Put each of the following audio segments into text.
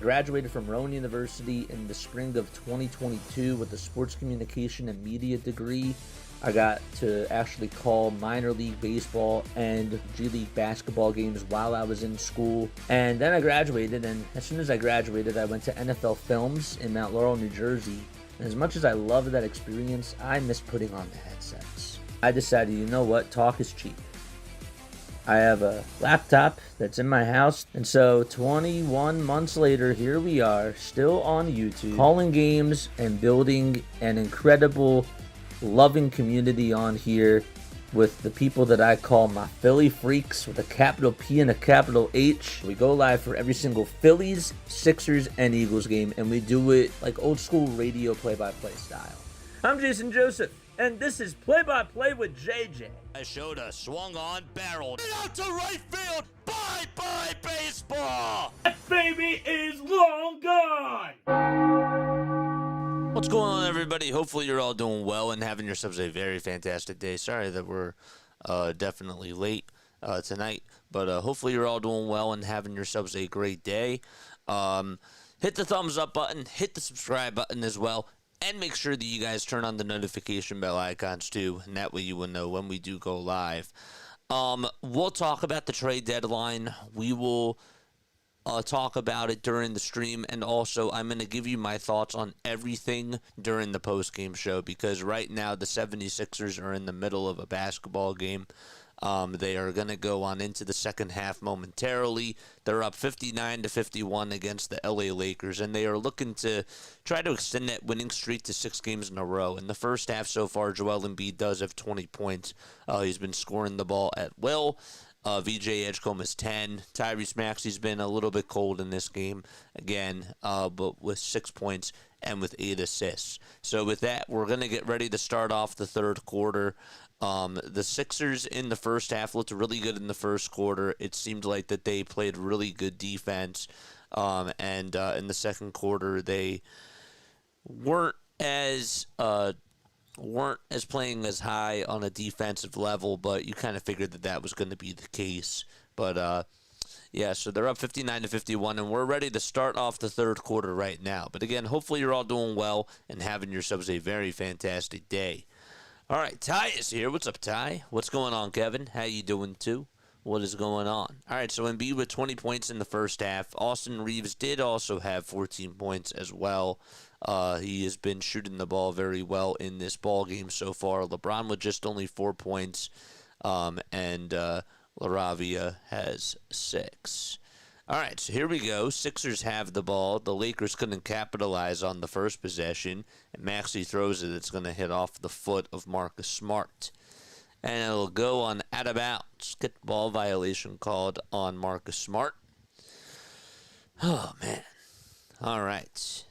graduated from Rowan University in the spring of 2022 with a sports communication and media degree. I got to actually call minor league baseball and G League basketball games while I was in school. And then I graduated, and as soon as I graduated, I went to NFL Films in Mount Laurel, New Jersey. And as much as I loved that experience, I missed putting on the headsets. I decided, you know what, talk is cheap. I have a laptop that's in my house, and so 21 months later, here we are, still on YouTube, calling games and building an incredible, loving community on here with the people that I call my Philly freaks with a capital P and a capital H. We go live for every single Phillies, Sixers, and Eagles game, and we do it like old school radio play-by-play style. I'm Jason Joseph, and this is Play-by-Play with JJ. I showed a swung on barrel. Get out to right field. Bye-bye baseball. That baby is long gone. What's going on, everybody? Hopefully you're all doing well and having yourselves a very fantastic day. Sorry that we're definitely late tonight, but hopefully you're all doing well and having yourselves a great day. Hit the thumbs up button, hit the subscribe button as well, and make sure that you guys turn on the notification bell icons too, and that way you will know when we do go live. We'll talk about the trade deadline. We will talk about it during the stream, and also I'm going to give you my thoughts on everything during the post-game show, because right now the 76ers are in the middle of a basketball game. They are going to go on into the second half momentarily. They're up 59-51 against the LA Lakers, and they are looking to try to extend that winning streak to 6 games in a row. In the first half so far, Joel Embiid does have 20 points. He's been scoring the ball at will. VJ Edgecombe is 10. Tyrese Maxey's been a little bit cold in this game, again, but with 6 points and with 8 assists. So with that, we're going to get ready to start off the third quarter. The Sixers in the first half looked really good in the first quarter. It seemed like that they played really good defense. And in the second quarter, they weren't as playing as high on a defensive level, but you kind of figured that that was going to be the case. But yeah, so they're up 59-51, and we're ready to start off the third quarter right now. But again, hopefully you're all doing well and having yourselves a very fantastic day. All right, Ty is here. What's up, Ty? What's going on, Kevin? How you doing, too? What is going on? All right, so Embiid with 20 points in the first half. Austin Reaves did also have 14 points as well. He has been shooting the ball very well in this ball game so far. LeBron with just only 4 points, and LaRavia has 6. All right, so here we go. Sixers have the ball. The Lakers couldn't capitalize on the first possession, and Maxey throws it. It's going to hit off the foot of Marcus Smart, and it'll go on out of bounds. Get the ball violation called on Marcus Smart. Oh, man. All right.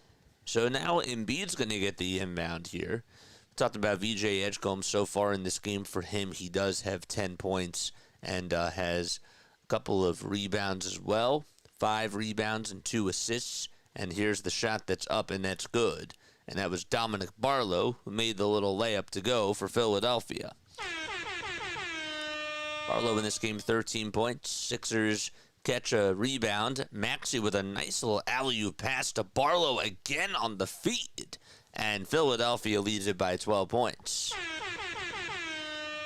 So now Embiid's going to get the inbound here. We talked about VJ Edgecombe so far in this game. For him, he does have 10 points and has a couple of rebounds as well. 5 rebounds and 2 assists. And here's the shot that's up, and that's good. And that was Dominic Barlow, who made the little layup to go for Philadelphia. Barlow in this game, 13 points. Sixers catch a rebound. Maxey with a nice little alley-oop pass to Barlow again on the feed. And Philadelphia leads it by 12 points.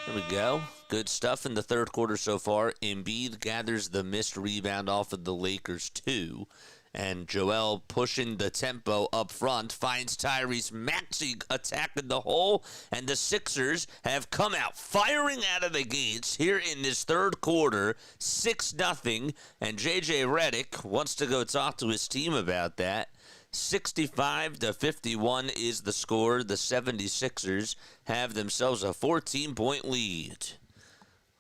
There we go. Good stuff in the third quarter so far. Embiid gathers the missed rebound off of the Lakers, too. And Joel pushing the tempo up front finds Tyrese Maxey attacking the hole. And the Sixers have come out firing out of the gates here in this third quarter, 6-0. And J.J. Redick wants to go talk to his team about that. 65-51 is the score. The 76ers have themselves a 14-point lead.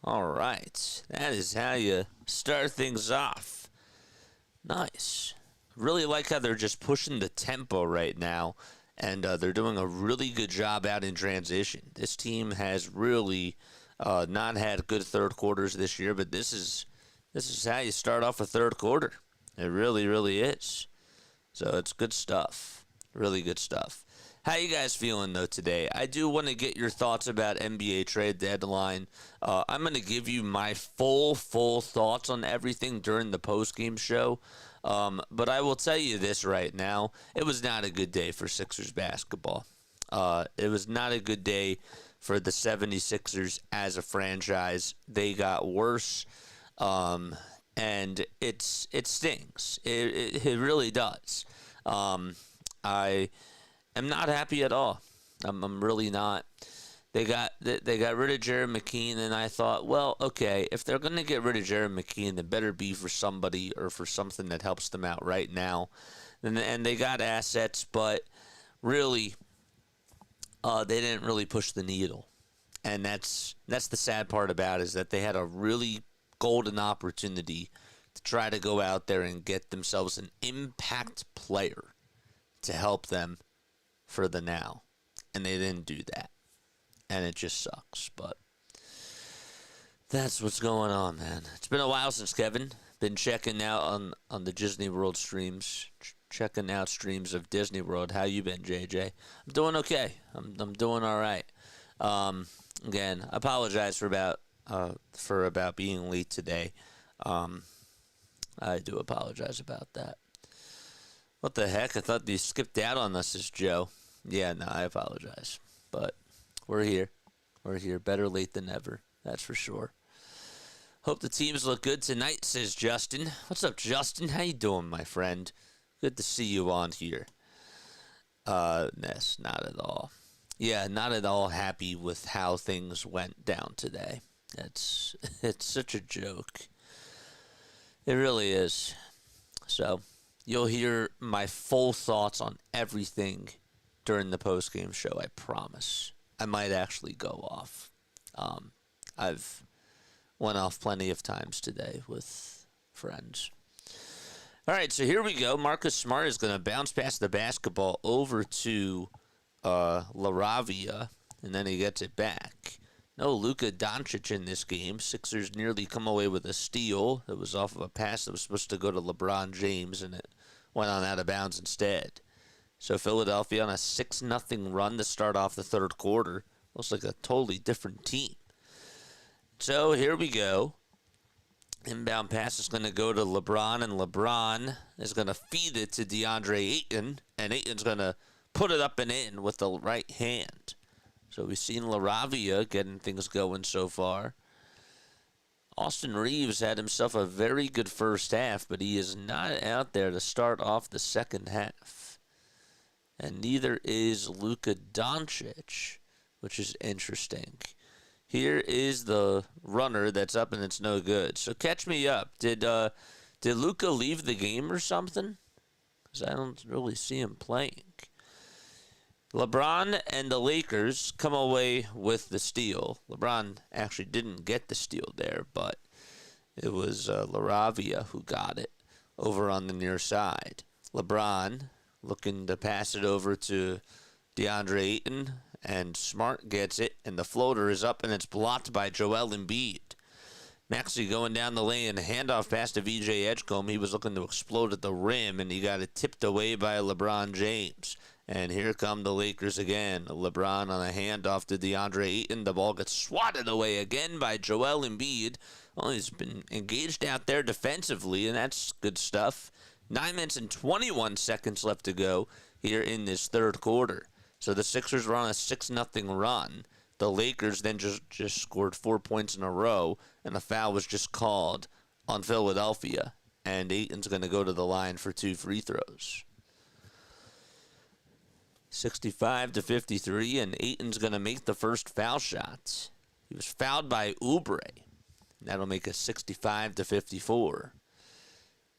All right. That is how you start things off. Nice. Really like how they're just pushing the tempo right now, and they're doing a really good job out in transition. This team has really not had good third quarters this year, but this is how you start off a third quarter. It really, really is. So it's good stuff. Really good stuff. How you guys feeling, though, today? I do want to get your thoughts about NBA trade deadline. I'm going to give you my full thoughts on everything during the post-game show. But I will tell you this right now. It was not a good day for Sixers basketball. It was not a good day for the 76ers as a franchise. They got worse, and it stings. It really does. I am not happy at all. I'm really not. They got rid of Jared McKean, and I thought, well, okay, if they're going to get rid of Jared McKean, it better be for somebody or for something that helps them out right now. And they got assets, but really, they didn't really push the needle. And that's the sad part about it, is that they had a really golden opportunity to try to go out there and get themselves an impact player to help them for the now. And they didn't do that. And it just sucks, but that's what's going on, man. It's been a while since Kevin been checking out on the Disney World streams, checking out streams of Disney World. How you been, JJ? I'm doing okay. I'm doing all right. Again, I apologize for about being late today. I do apologize about that. What the heck? I thought you skipped out on us, as Joe. Yeah, no, I apologize, but we're here. We're here. Better late than never. That's for sure. Hope the teams look good tonight, says Justin. What's up, Justin? How you doing, my friend? Good to see you on here. Ness, not at all. Yeah, not at all happy with how things went down today. It's such a joke. It really is. So, you'll hear my full thoughts on everything during the postgame show, I promise. I might actually go off. I've went off plenty of times today with friends. All right, so here we go. Marcus Smart is going to bounce past the basketball over to LaRavia, and then he gets it back. No Luka Doncic in this game. Sixers nearly come away with a steal. It was off of a pass that was supposed to go to LeBron James, and it went on out of bounds instead. So Philadelphia on a 6-0 run to start off the third quarter. Looks like a totally different team. So here we go. Inbound pass is going to go to LeBron, and LeBron is going to feed it to DeAndre Ayton, and Ayton's going to put it up and in with the right hand. So we've seen LaRavia getting things going so far. Austin Reaves had himself a very good first half, but he is not out there to start off the second half. And neither is Luka Doncic, which is interesting. Here is the runner that's up and it's no good. So catch me up. Did Luka leave the game or something? Because I don't really see him playing. LeBron and the Lakers come away with the steal. LeBron actually didn't get the steal there, but it was LaRavia who got it over on the near side. LeBron looking to pass it over to DeAndre Ayton, and Smart gets it, and the floater is up, and it's blocked by Joel Embiid. Maxey going down the lane, handoff pass to VJ Edgecombe. He was looking to explode at the rim, and he got it tipped away by LeBron James. And here come the Lakers again. LeBron on a handoff to DeAndre Ayton. The ball gets swatted away again by Joel Embiid. Well, he's been engaged out there defensively, and that's good stuff. 9 minutes and 21 seconds left to go here in this third quarter. So the Sixers were on a 6-0 run. The Lakers then just scored 4 points in a row, and a foul was just called on Philadelphia. And Ayton's going to go to the line for 2 free throws. 65-53, and Ayton's going to make the first foul shot. He was fouled by Oubre. That'll make it 65-54.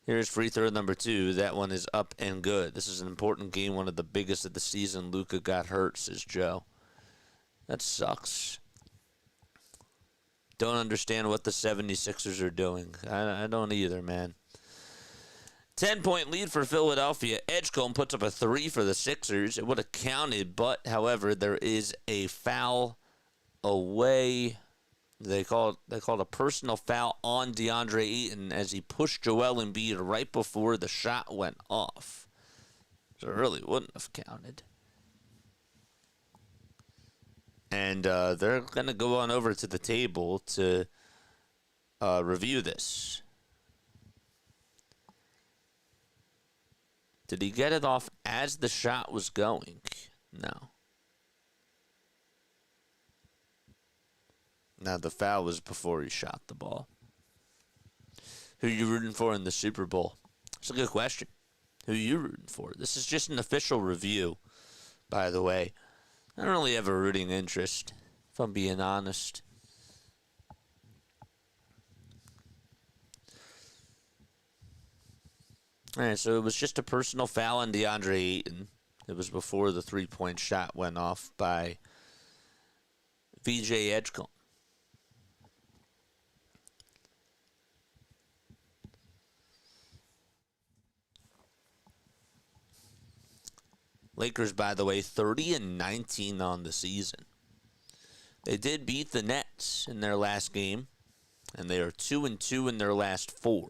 Here's free throw number 2. That one is up and good. This is an important game, one of the biggest of the season. Luka got hurt, says Joe. That sucks. Don't understand what the 76ers are doing. I don't either, man. 10-point lead for Philadelphia. Edgecombe puts up a 3 for the Sixers. It would have counted, but, however, there is a foul away. They called a personal foul on DeAndre Ayton as he pushed Joel Embiid right before the shot went off. So it really wouldn't have counted. And they're going to go on over to the table to review this. Did he get it off as the shot was going? No. Now, the foul was before he shot the ball. Who are you rooting for in the Super Bowl? It's a good question. Who are you rooting for? This is just an official review, by the way. I don't really have a rooting interest, if I'm being honest. All right, so it was just a personal foul on DeAndre Ayton. It was before the three-point shot went off by VJ Edgecombe. Lakers, by the way, 30-19 on the season. They did beat the Nets in their last game, and they are 2-2 in their last 4.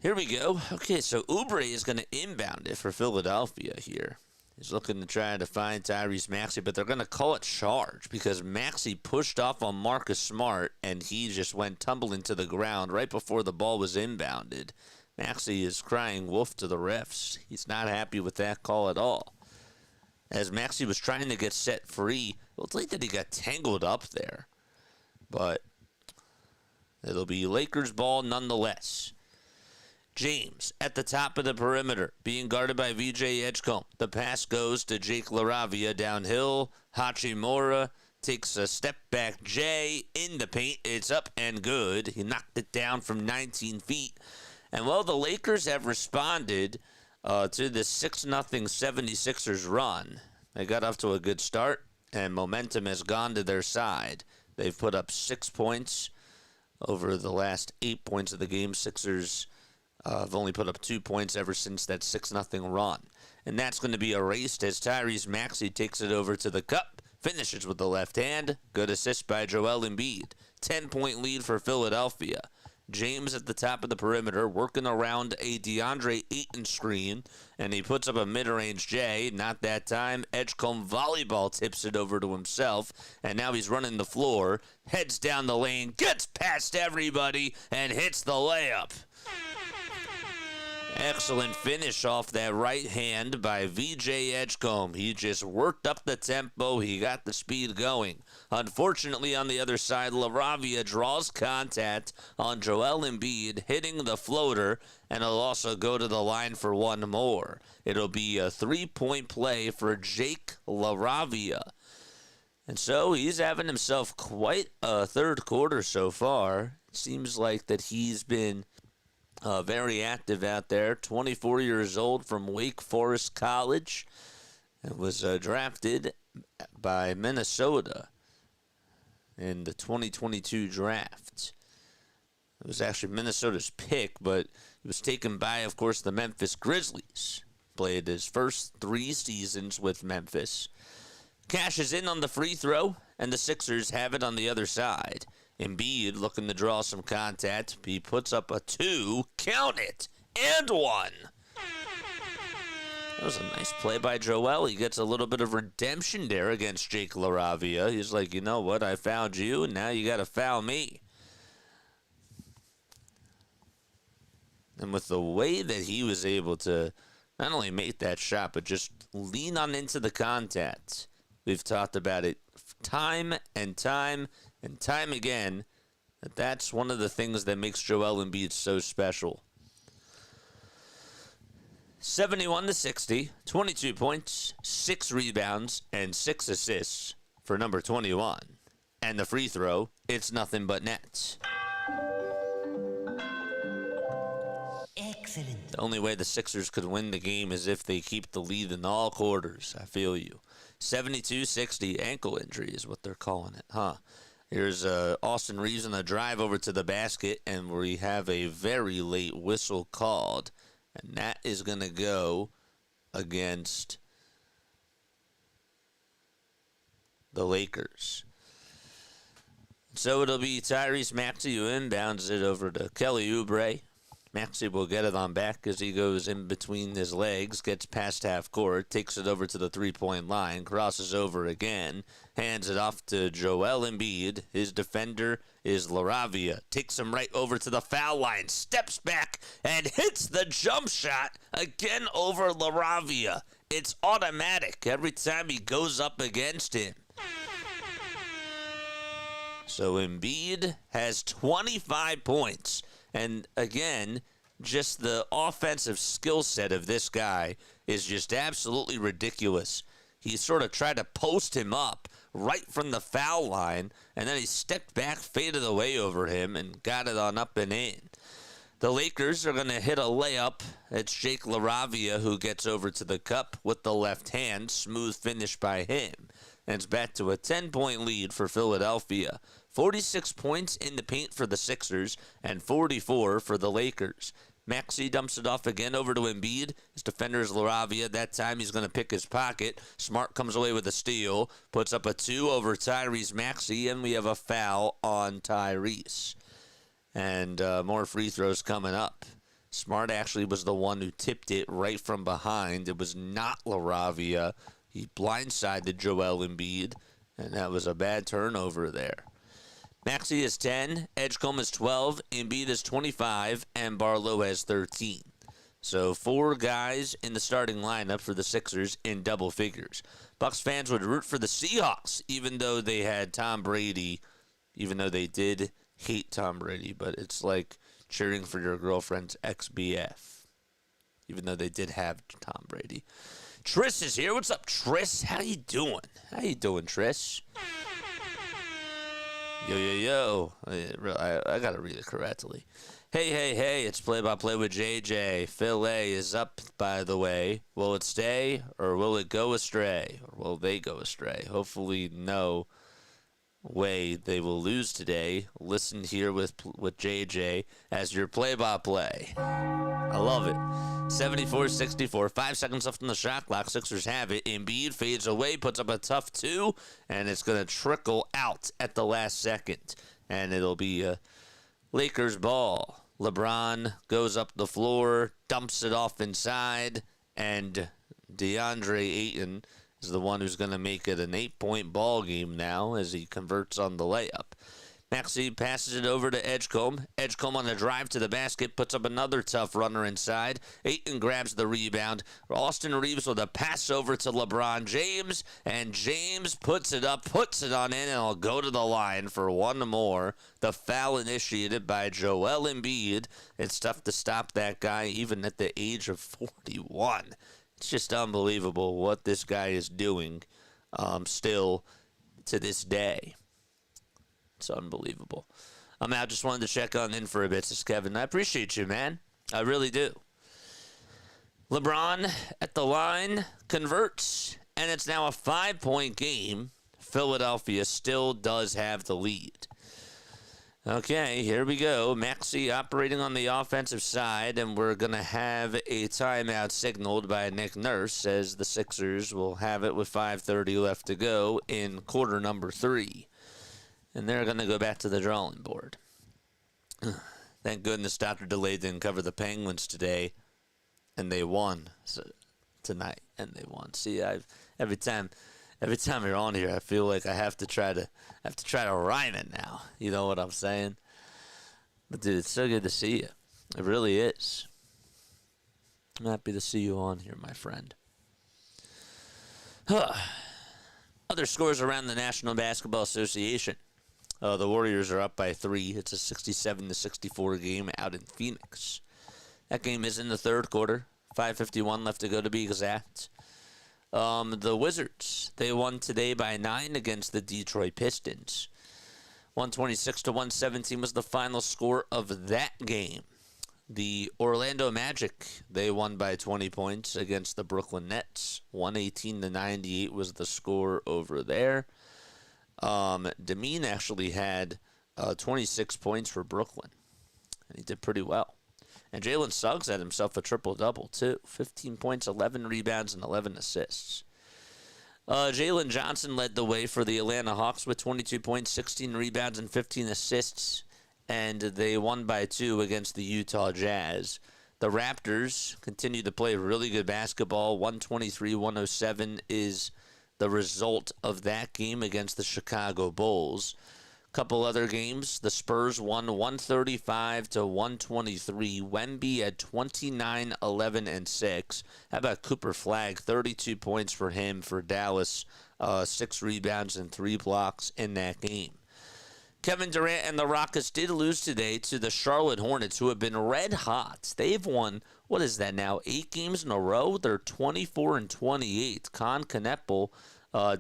Here we go. Okay, so Oubre is going to inbound it for Philadelphia here. He's looking to try to find Tyrese Maxey, but they're going to call it charge because Maxey pushed off on Marcus Smart, and he just went tumbling to the ground right before the ball was inbounded. Maxey is crying wolf to the refs. He's not happy with that call at all. As Maxey was trying to get set free, it looked like that he got tangled up there. But it'll be Lakers ball nonetheless. James at the top of the perimeter, being guarded by VJ Edgecombe. The pass goes to Jake LaRavia downhill. Hachimura takes a step back J in the paint. It's up and good. He knocked it down from 19 feet. And while the Lakers have responded to the 6-0 76ers run, they got off to a good start, and momentum has gone to their side. They've put up 6 points over the last 8 points of the game. Sixers have only put up 2 points ever since that 6-0 run. And that's going to be erased as Tyrese Maxey takes it over to the cup, finishes with the left hand. Good assist by Joel Embiid. 10-point lead for Philadelphia. James at the top of the perimeter, working around a DeAndre Ayton screen, and he puts up a mid-range J. Not that time. Edgecombe volleyball tips it over to himself, and now he's running the floor, heads down the lane, gets past everybody, and hits the layup. Excellent finish off that right hand by VJ Edgecombe. He just worked up the tempo. He got the speed going. Unfortunately, on the other side, LaRavia draws contact on Joel Embiid, hitting the floater, and he'll also go to the line for one more. It'll be a 3-point play for Jake LaRavia. And so he's having himself quite a third quarter so far. It seems like that he's been very active out there. 24 years old from Wake Forest College, and was drafted by Minnesota in the 2022 draft. It was actually Minnesota's pick, but it was taken by, of course, the Memphis Grizzlies. Played his first 3 seasons with Memphis. Cashes in on the free throw, and the Sixers have it on the other side. Embiid looking to draw some contact. He puts up a 2, count it, and 1. That was a nice play by Joel. He gets a little bit of redemption there against Jake LaRavia. He's like, you know what, I fouled you, and now you got to foul me. And with the way that he was able to not only make that shot, but just lean on into the contact. We've talked about it time and time and time again, that's one of the things that makes Joel Embiid so special. 71-60, 22 points, 6 rebounds, and 6 assists for number 21. And the free throw, it's nothing but net. Excellent. The only way the Sixers could win the game is if they keep the lead in all quarters. I feel you. 72-60, ankle injury is what they're calling it, huh? Here's Austin Reaves on the drive over to the basket, and we have a very late whistle called, and that is going to go against the Lakers. So it'll be Tyrese Maxey who inbounds it over to Kelly Oubre Maxey will get it on back as he goes in between his legs, gets past half court, takes it over to the three-point line, crosses over again, hands it off to Joel Embiid. His defender is LaRavia. Takes him right over to the foul line, steps back, and hits the jump shot again over LaRavia. It's automatic every time he goes up against him. So Embiid has 25 points. And again, just the offensive skill set of this guy is just absolutely ridiculous. He sort of tried to post him up right from the foul line, and then he stepped back, faded away over him, and got it on up and in. The Lakers are going to hit a layup. It's Jake LaRavia who gets over to the cup with the left hand. Smooth finish by him. And it's back to a 10-point lead for Philadelphia. 46 points in the paint for the Sixers and 44 for the Lakers. Maxey dumps it off again over to Embiid. His defender is LaRavia. That time he's going to pick his pocket. Smart comes away with a steal. Puts up a 2 over Tyrese Maxey, and we have a foul on Tyrese. And more free throws coming up. Smart actually was the one who tipped it right from behind. It was not LaRavia. He blindsided Joel Embiid, and that was a bad turnover there. Maxey is 10, Edgecombe is 12, Embiid is 25, and Barlow has 13. So 4 guys in the starting lineup for the Sixers in double figures. Bucks fans would root for the Seahawks, even though they had Tom Brady, even though they did hate Tom Brady, but it's like cheering for your girlfriend's ex-BF, even though they did have Tom Brady. Triss is here. What's up, Triss? How you doing? How you doing, Triss? Yo. I got to read it correctly. Hey, it's play-by-play with JJ. Phil A is up, by the way. Will it stay, or will it go astray? Or will they go astray? Hopefully, no way they will lose today. Listen here with JJ as your play-by-play. I love it. 74-64, 5 seconds left on the shot clock. Sixers have it. Embiid fades away, puts up a tough 2, and it's going to trickle out at the last second. And it'll be a Lakers ball. LeBron goes up the floor, dumps it off inside, and DeAndre Ayton is the one who's going to make it an 8-point ball game now as he converts on the layup. Maxey passes it over to Edgecombe. Edgecombe on the drive to the basket, puts up another tough runner inside. Ayton grabs the rebound. Austin Reaves with a pass over to LeBron James, and James puts it up, puts it on in, and will go to the line for one more. The foul initiated by Joel Embiid. It's tough to stop that guy even at the age of 41. It's just unbelievable what this guy is doing still to this day. It's unbelievable. I'm out. Just wanted to check on in for a bit. This is Kevin. I appreciate you, man. I really do. LeBron at the line converts, and it's now a 5-point game. Philadelphia still does have the lead. Okay, here we go. Maxey operating on the offensive side, and we're going to have a timeout signaled by Nick Nurse as the Sixers will have it with 5:30 left to go in quarter number 3. And they're going to go back to the drawing board. Thank goodness Dr. DeLay didn't cover the Penguins today, and they won tonight, and they won. See, every time you're on here, I feel like I have to try to rhyme it now. You know what I'm saying? But dude, it's so good to see you. It really is. I'm happy to see you on here, my friend. Other scores around the National Basketball Association. The Warriors are up by 3. It's a 67-64 game out in Phoenix. That game is in the third quarter. 5:51 left to go to be exact. The Wizards, they won today by 9 against the Detroit Pistons. 126-117 was the final score of that game. The Orlando Magic, they won by 20 points against the Brooklyn Nets. 118-98 was the score over there. Demeen actually had 26 points for Brooklyn, and he did pretty well. And Jalen Suggs had himself a triple-double, too. 15 points, 11 rebounds, and 11 assists. Jalen Johnson led the way for the Atlanta Hawks with 22 points, 16 rebounds, and 15 assists. and they won by 2 against the Utah Jazz. The Raptors continue to play really good basketball. 123-107 is the result of that game against the Chicago Bulls. Couple other games. The Spurs won 135-123. Wemby had 29, 11, and 6. How about Cooper Flagg? 32 points for him for Dallas. 6 rebounds and 3 blocks in that game. Kevin Durant and the Rockets did lose today to the Charlotte Hornets, who have been red hot. They've won, what is that now, 8 games in a row? They're 24-28. Con Kneppel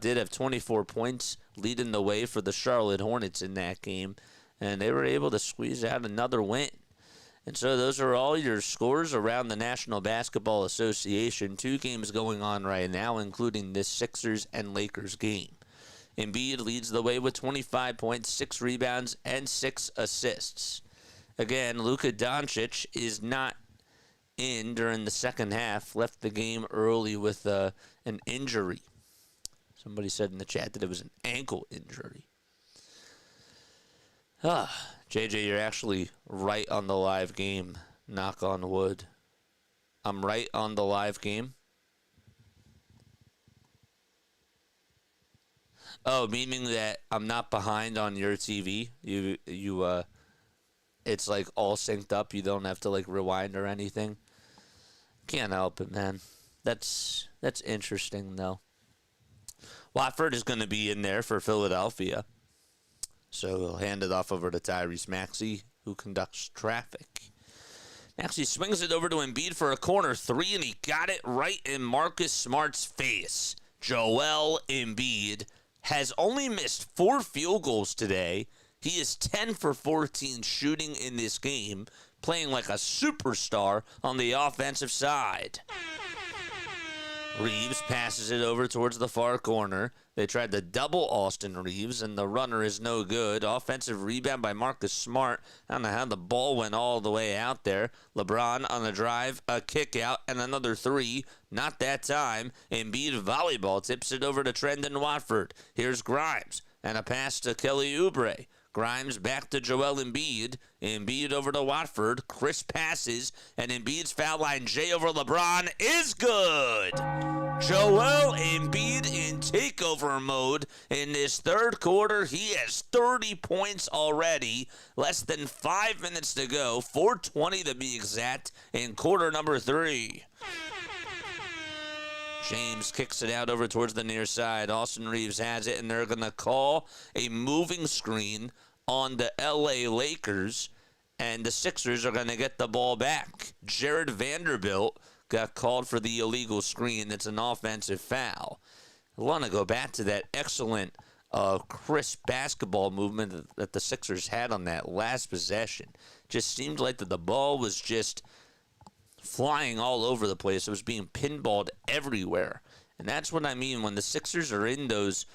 did have 24 points, leading the way for the Charlotte Hornets in that game, and they were able to squeeze out another win. And so those are all your scores around the National Basketball Association. 2 games going on right now, including this Sixers and Lakers game. Embiid leads the way with 25 points, 6 rebounds, and 6 assists. Again, Luka Doncic is not in during the second half, left the game early with an injury. Somebody said in the chat that it was an ankle injury. JJ, you're actually right on the live game. Knock on wood. I'm right on the live game. Oh, meaning that I'm not behind on your TV. It's like all synced up. You don't have to like rewind or anything. Can't help it, man. That's interesting though. Watford is going to be in there for Philadelphia. So he'll hand it off over to Tyrese Maxey, who conducts traffic. Maxey swings it over to Embiid for a corner 3, and he got it right in Marcus Smart's face. Joel Embiid has only missed 4 field goals today. He is 10 for 14 shooting in this game, playing like a superstar on the offensive side. Reaves passes it over towards the far corner. They tried to double Austin Reaves, and the runner is no good. Offensive rebound by Marcus Smart. I don't know how the ball went all the way out there. LeBron on the drive, a kick out, and another 3. Not that time. Embiid volleyball tips it over to Trendon Watford. Here's Grimes, and a pass to Kelly Oubre. Grimes back to Joel Embiid. Embiid over to Watford. Chris passes, and Embiid's foul line J over LeBron is good. Joel Embiid in takeover mode in this third quarter. He has 30 points already. Less than 5 minutes to go. 4:20 to be exact in quarter number 3. James kicks it out over towards the near side. Austin Reaves has it, and they're going to call a moving screen on the LA Lakers, and the Sixers are going to get the ball back. Jared Vanderbilt got called for the illegal screen. It's an offensive foul. I want to go back to that excellent crisp basketball movement that the Sixers had on that last possession. Just seemed like that the ball was just flying all over the place. It was being pinballed everywhere. And that's what I mean when the Sixers are in those,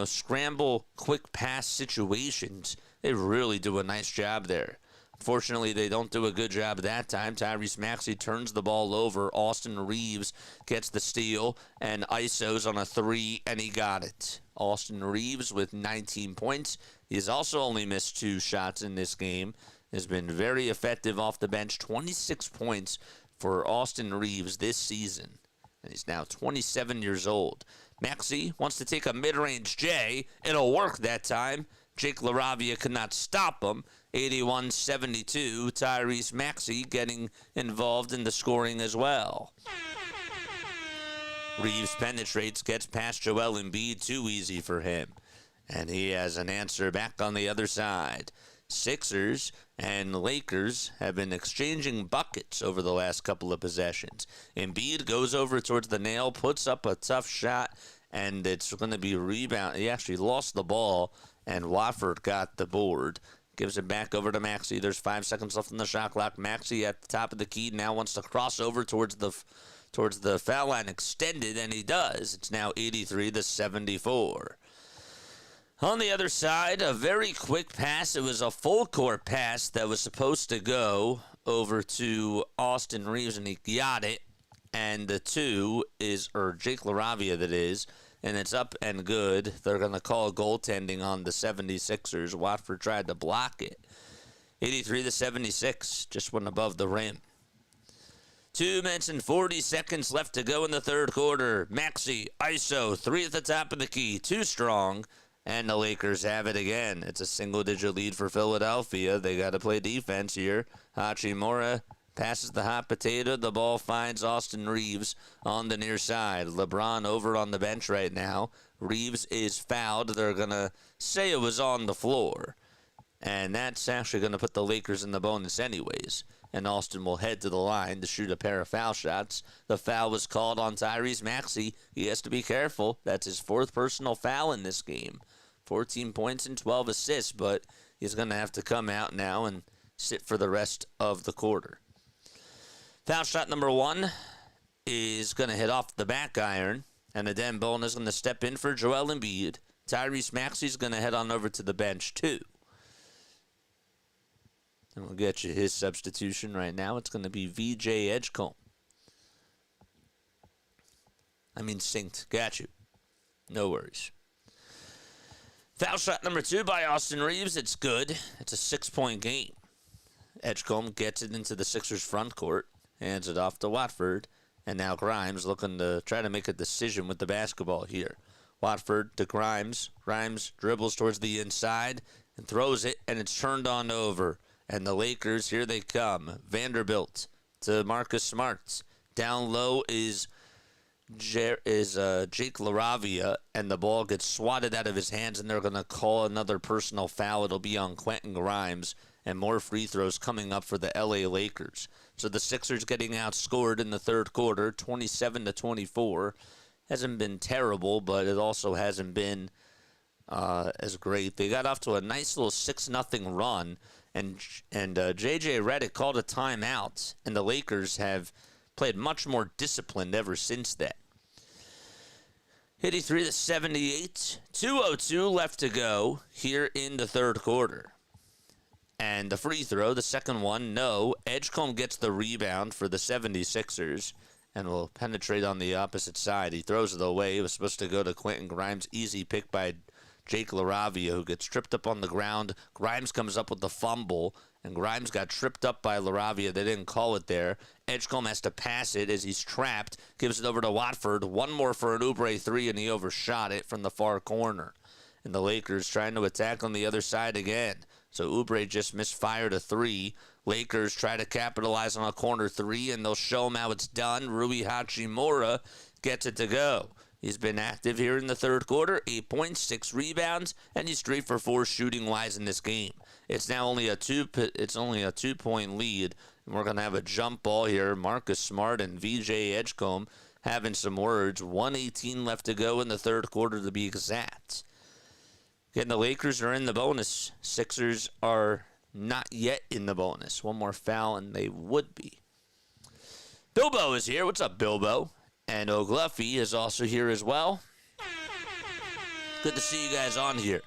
scramble, quick pass situations. They really do a nice job there. Fortunately, they don't do a good job that time. Tyrese Maxey turns the ball over. Austin Reaves gets the steal and ISOs on a 3, and he got it. Austin Reaves with 19 points. He's also only missed 2 shots in this game. Has been very effective off the bench. 26 points for Austin Reaves this season. And he's now 27 years old. Maxey wants to take a mid-range J. It'll work that time. Jake LaRavia could not stop him. 81-72. Tyrese Maxey getting involved in the scoring as well. Reaves penetrates, gets past Joel Embiid. Too easy for him. And he has an answer back on the other side. Sixers and Lakers have been exchanging buckets over the last couple of possessions. Embiid goes over towards the nail, puts up a tough shot, and it's going to be a rebound. He actually lost the ball, and Wofford got the board. Gives it back over to Maxey. There's 5 seconds left on the shot clock. Maxey at the top of the key now wants to cross over towards the foul line extended, and he does. It's now 83-74. On the other side, a very quick pass. It was a full court pass that was supposed to go over to Austin Reaves, and he got it. And the 2 is, or Jake LaRavia that is, and it's up and good. They're going to call goaltending on the 76ers. Watford tried to block it. 83-76, just went above the rim. 2 minutes and 40 seconds left to go in the third quarter. Maxey, ISO, 3 at the top of the key, too strong, and the Lakers have it again. It's a single-digit lead for Philadelphia. They got to play defense here. Hachimura passes the hot potato. The ball finds Austin Reaves on the near side. LeBron over on the bench right now. Reaves is fouled. They're going to say it was on the floor. And that's actually going to put the Lakers in the bonus anyways. And Austin will head to the line to shoot a pair of foul shots. The foul was called on Tyrese Maxey. He has to be careful. That's his 4th personal foul in this game. 14 points and 12 assists, but he's going to have to come out now and sit for the rest of the quarter. Foul shot number 1 is going to hit off the back iron, and Adem Bona is going to step in for Joel Embiid. Tyrese Maxey is going to head on over to the bench too. And we'll get you his substitution right now. It's going to be VJ Edgecombe. Synced. Got you. No worries. Foul shot number 2 by Austin Reaves. It's good. It's a 6-point game. Edgecombe gets it into the Sixers front court, hands it off to Watford, and now Grimes looking to try to make a decision with the basketball here. Watford to Grimes. Grimes dribbles towards the inside and throws it, and it's turned on over. And the Lakers, here they come. Vanderbilt to Marcus Smart. Down low is Jake LaRavia, and the ball gets swatted out of his hands, and they're going to call another personal foul. It'll be on Quentin Grimes, and more free throws coming up for the LA Lakers. So the Sixers getting outscored in the third quarter, 27-24. Hasn't been terrible, but it also hasn't been as great. They got off to a nice little 6-0 run, and J.J. Redick called a timeout, and the Lakers have played much more disciplined ever since then. 83-78, 2:02 left to go here in the third quarter. And the free throw, the second one, no. Edgecombe gets the rebound for the 76ers and will penetrate on the opposite side. He throws it away. It was supposed to go to Quentin Grimes. Easy pick by Jake LaRavia, who gets tripped up on the ground. Grimes comes up with the fumble, and Grimes got tripped up by LaRavia. They didn't call it there. Edgecombe has to pass it as he's trapped. Gives it over to Watford. One more for an Oubre 3, and he overshot it from the far corner. And the Lakers trying to attack on the other side again. So Oubre just misfired a 3. Lakers try to capitalize on a corner 3, and they'll show him how it's done. Rui Hachimura gets it to go. He's been active here in the third quarter, 8 points, 6 rebounds, and he's 3 for 4 shooting-wise in this game. It's now only a 2-point lead, and we're going to have a jump ball here. Marcus Smart and VJ Edgecombe having some words. 1:18 left to go in the third quarter to be exact. Again, the Lakers are in the bonus. Sixers are not yet in the bonus. One more foul, and they would be. Bilbo is here. What's up, Bilbo? And O'Gluffy is also here as well. Good to see you guys on here.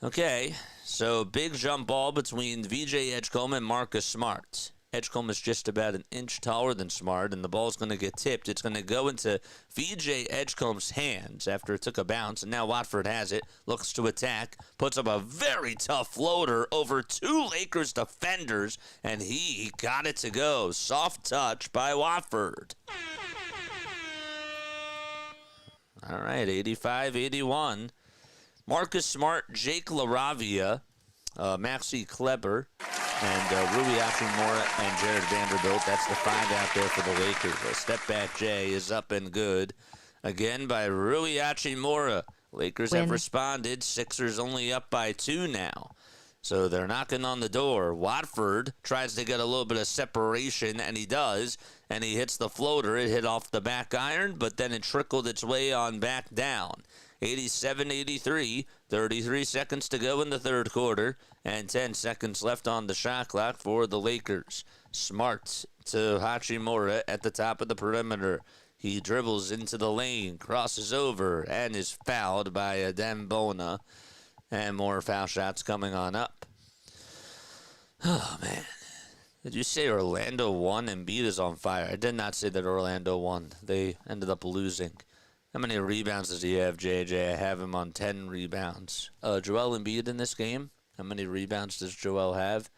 Okay, so big jump ball between VJ Edgecombe and Marcus Smart. Edgecombe is just about an inch taller than Smart, and the ball's going to get tipped. It's going to go into VJ Edgecombe's hands after it took a bounce, and now Watford has it, looks to attack, puts up a very tough floater over 2 Lakers defenders, and he got it to go. Soft touch by Watford. All right, 85-81. Marcus Smart, Jake LaRavia, Maxey Kleber, and Rui Hachimura and Jared Vanderbilt. That's the 5 out there for the Lakers. A step back J is up and good. Again by Rui Hachimura. Lakers have responded. Sixers only up by 2 now. So they're knocking on the door. Watford tries to get a little bit of separation, and he does. And he hits the floater. It hit off the back iron, but then it trickled its way on back down. 87-83, 33 seconds to go in the third quarter, and 10 seconds left on the shot clock for the Lakers. Smart to Hachimura at the top of the perimeter. He dribbles into the lane, crosses over, and is fouled by Adem Bona. And more foul shots coming on up. Oh, man. Did you say Orlando won? Embiid is on fire. I did not say that Orlando won. They ended up losing. How many rebounds does he have, JJ? I have him on 10 rebounds. Joel Embiid in this game, How many rebounds does Joel have?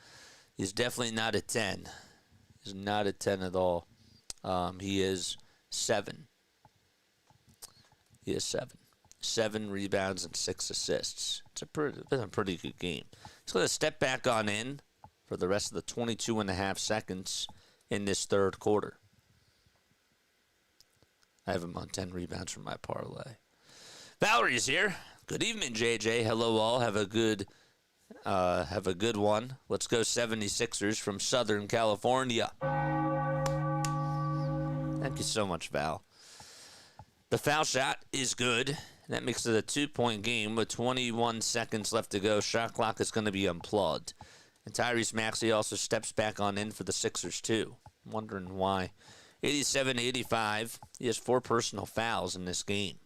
He's definitely not a 10. He's not a 10 at all. He is 7. He is 7. 7 rebounds and 6 assists. It's been a pretty good game. He's going to step back on in for the rest of the 22 and a half seconds in this third quarter. I have him on 10 rebounds from my parlay. Valerie's here. Good evening, JJ. Hello, all. Have a good one. Let's go 76ers from Southern California. Thank you so much, Val. The foul shot is good. That makes it a 2-point game with 21 seconds left to go. Shot clock is going to be unplugged. And Tyrese Maxey also steps back on in for the Sixers, too. I'm wondering why. 87-85. He has 4 personal fouls in this game.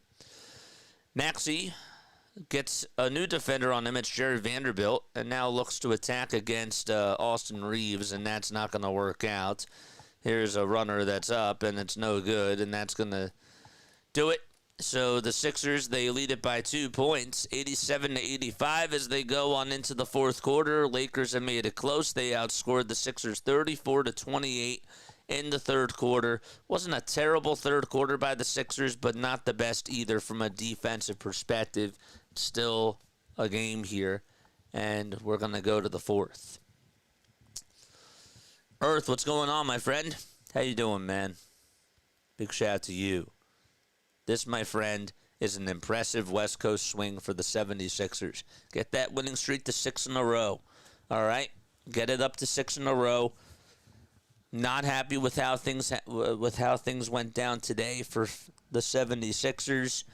Maxey gets a new defender on him. It's Jerry Vanderbilt, and now looks to attack against Austin Reaves, and that's not going to work out. Here's a runner that's up, and it's no good, and that's going to do it. So the Sixers, they lead it by 2 points, 87-85 as they go on into the fourth quarter. Lakers have made it close. They outscored the Sixers 34-28 in the third quarter. Wasn't a terrible third quarter by the Sixers, but not the best either from a defensive perspective. Still a game here, and we're going to go to the fourth. Earth, what's going on, my friend? How you doing, man? Big shout out to you. This, my friend, is an impressive West Coast swing for the 76ers. Get that winning streak to 6 in a row. All right? Get it up to 6 in a row. Not happy with how things went down today for the 76ers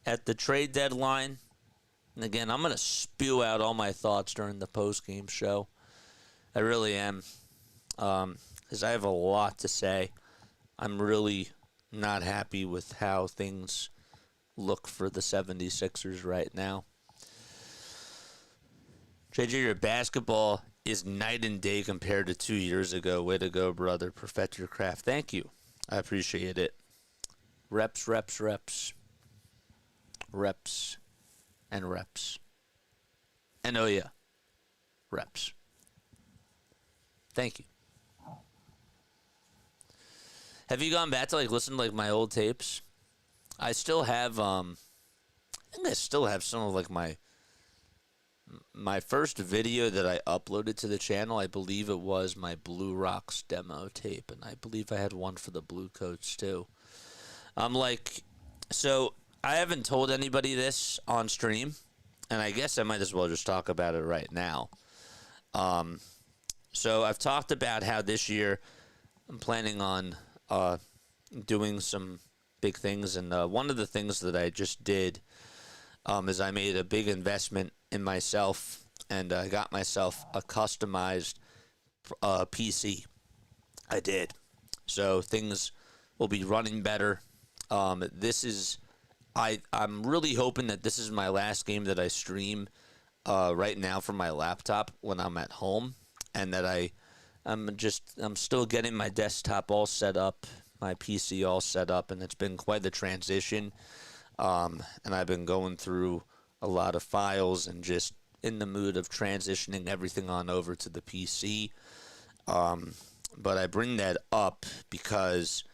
at the trade deadline. And again, I'm going to spew out all my thoughts during the post-game show. I really am. Because I have a lot to say. I'm really not happy with how things look for the 76ers right now. JJ, your basketball is night and day compared to 2 years ago. Way to go, brother. Perfect your craft. Thank you. I appreciate it. Reps, reps, reps. Reps and reps. And oh yeah, reps. Thank you. Have you gone back to listen to my old tapes? I still have I think I still have some of my first video that I uploaded to the channel. I believe it was my Blue Rocks demo tape, and I believe I had one for the Blue Coats too. So I haven't told anybody this on stream, and I guess I might as well just talk about it right now. So I've talked about how this year I'm planning on doing some big things, and one of the things that I just did is I made a big investment in myself, and I got myself a customized PC. I did. So things will be running better. I'm really hoping that this is my last game that I stream right now from my laptop when I'm at home, and that I'm still getting my desktop all set up, my PC all set up, and it's been quite the transition. And I've been going through a lot of files and just in the mood of transitioning everything on over to the PC. But I bring that up because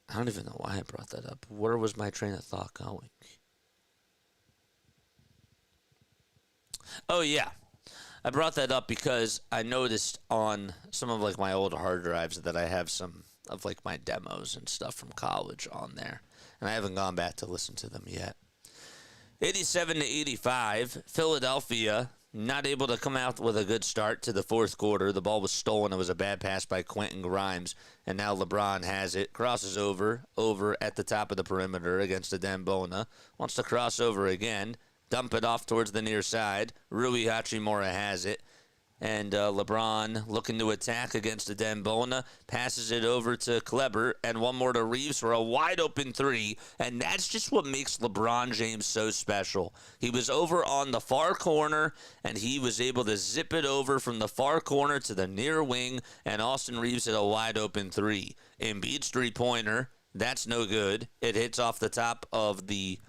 I don't even know why I brought that up. Where was my train of thought going? Oh, yeah. I brought that up because I noticed on some of my old hard drives that I have some of my demos and stuff from college on there, and I haven't gone back to listen to them yet. 87-85, Philadelphia not able to come out with a good start to the fourth quarter. The ball was stolen. It was a bad pass by Quentin Grimes, and now LeBron has it, crosses over at the top of the perimeter against Adembona, wants to cross over again, dump it off towards the near side. Rui Hachimura has it. And LeBron looking to attack against Adembona, passes it over to Kleber, and one more to Reaves for a wide-open three. And that's just what makes LeBron James so special. He was over on the far corner, and he was able to zip it over from the far corner to the near wing, and Austin Reaves hit a wide-open three. Embiid's three-pointer, that's no good. It hits off the top of the...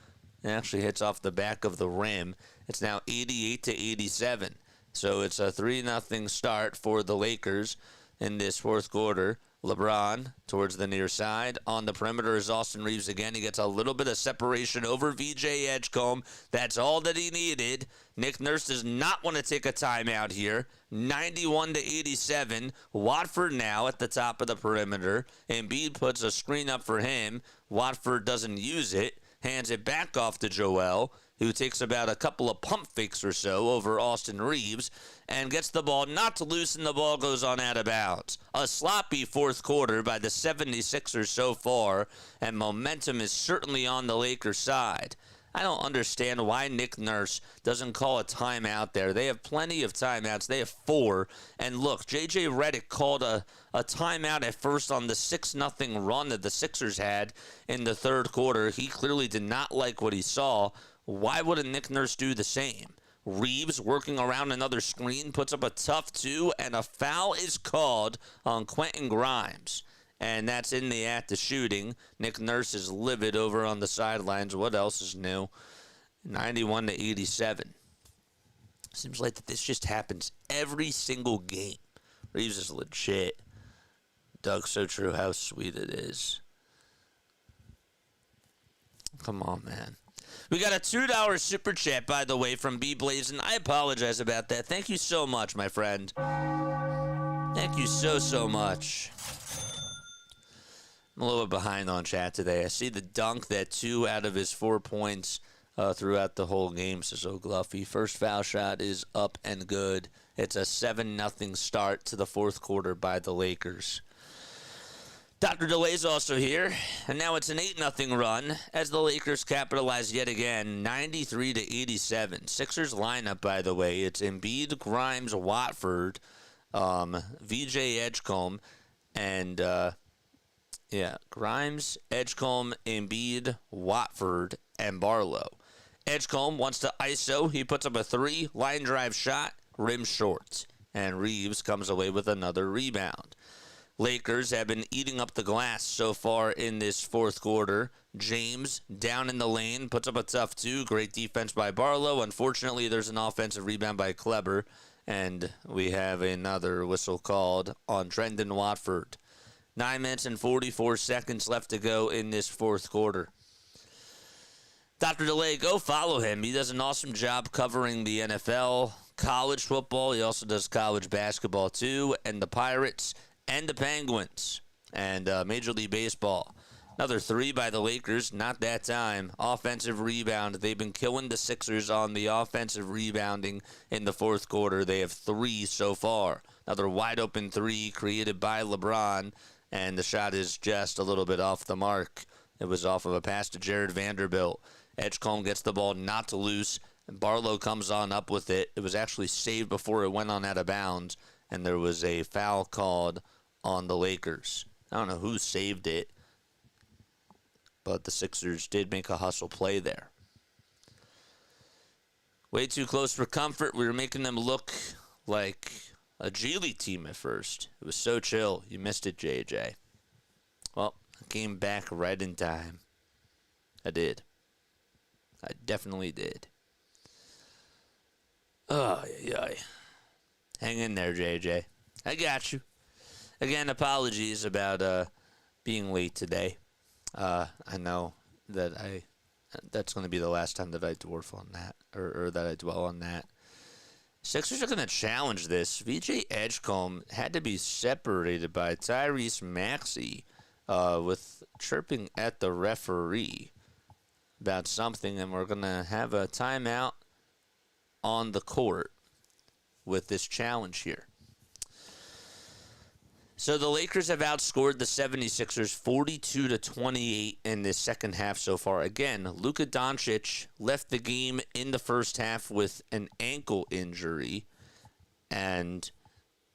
It actually hits off the back of the rim, It's now 88-87. So it's a 3-0 start for the Lakers in this fourth quarter. LeBron towards the near side. On the perimeter is Austin Reaves again. He gets a little bit of separation over VJ Edgecombe. That's all that he needed. Nick Nurse does not want to take a timeout here. 91-87. Watford now at the top of the perimeter. Embiid puts a screen up for him. Watford doesn't use it. Hands it back off to Joel, who takes about a couple of pump fakes or so over Austin Reaves and gets the ball not to loose, and the ball goes on out of bounds. A sloppy fourth quarter by the 76ers so far, and momentum is certainly on the Lakers' side. I don't understand why Nick Nurse doesn't call a timeout there. They have plenty of timeouts. They have 4. And look, J.J. Redick called a timeout at first on the 6-0 run that the Sixers had in the third quarter. He clearly did not like what he saw. Why wouldn't Nick Nurse do the same? Reaves working around another screen, puts up a tough 2, and a foul is called on Quentin Grimes. And that's in the act of shooting. Nick Nurse is livid over on the sidelines. What else is new? 91-87. Seems like this just happens every single game. Reaves is legit. Doug, so true how sweet it is. Come on, man. We got a $2 super chat, by the way, from B Blazin. I apologize about that. Thank you so much, my friend. Thank you so much. I'm a little bit behind on chat today. I see the dunk that 2 out of his 4 points throughout the whole game, says O'Gluffy. First foul shot is up and good. It's a 7-0 start to the fourth quarter by the Lakers. Dr. DeLay's also here, and now it's an 8-0 run as the Lakers capitalize yet again, 93-87. Sixers lineup, by the way, it's Embiid, Grimes, Watford, VJ Edgecombe, and Grimes, Edgecombe, Embiid, Watford, and Barlow. Edgecombe wants to ISO. He puts up a 3, line drive shot, rim short, and Reaves comes away with another rebound. Lakers have been eating up the glass so far in this fourth quarter. James down in the lane, puts up a tough 2. Great defense by Barlow. Unfortunately, there's an offensive rebound by Kleber, and we have another whistle called on Trendon Watford. 9 minutes and 44 seconds left to go in this fourth quarter. Dr. DeLay, go follow him. He does an awesome job covering the NFL, college football. He also does college basketball, too, and the Pirates and the Penguins, and Major League Baseball. Another 3 by the Lakers, not that time. Offensive rebound. They've been killing the Sixers on the offensive rebounding in the fourth quarter. They have 3 so far. Another wide-open 3 created by LeBron, and the shot is just a little bit off the mark. It was off of a pass to Jared Vanderbilt. Edgecombe gets the ball not to loose, and Barlow comes on up with it. It was actually saved before it went on out of bounds, and there was a foul called on the Lakers. I don't know who saved it, but the Sixers did make a hustle play there. Way too close for comfort. We were making them look like a G League team at first. It was so chill. You missed it, JJ. Well, I came back right in time. I did. I definitely did. Oh, yeah. Hang in there, JJ. I got you. Again, apologies about being late today. I know that that's going to be the last time that I dwarf on that, or that I dwell on that. Sixers are going to challenge this. VJ Edgecombe had to be separated by Tyrese Maxey with chirping at the referee about something, and we're going to have a timeout on the court with this challenge here. So the Lakers have outscored the 76ers 42-28 in this second half so far. Again, Luka Doncic left the game in the first half with an ankle injury, and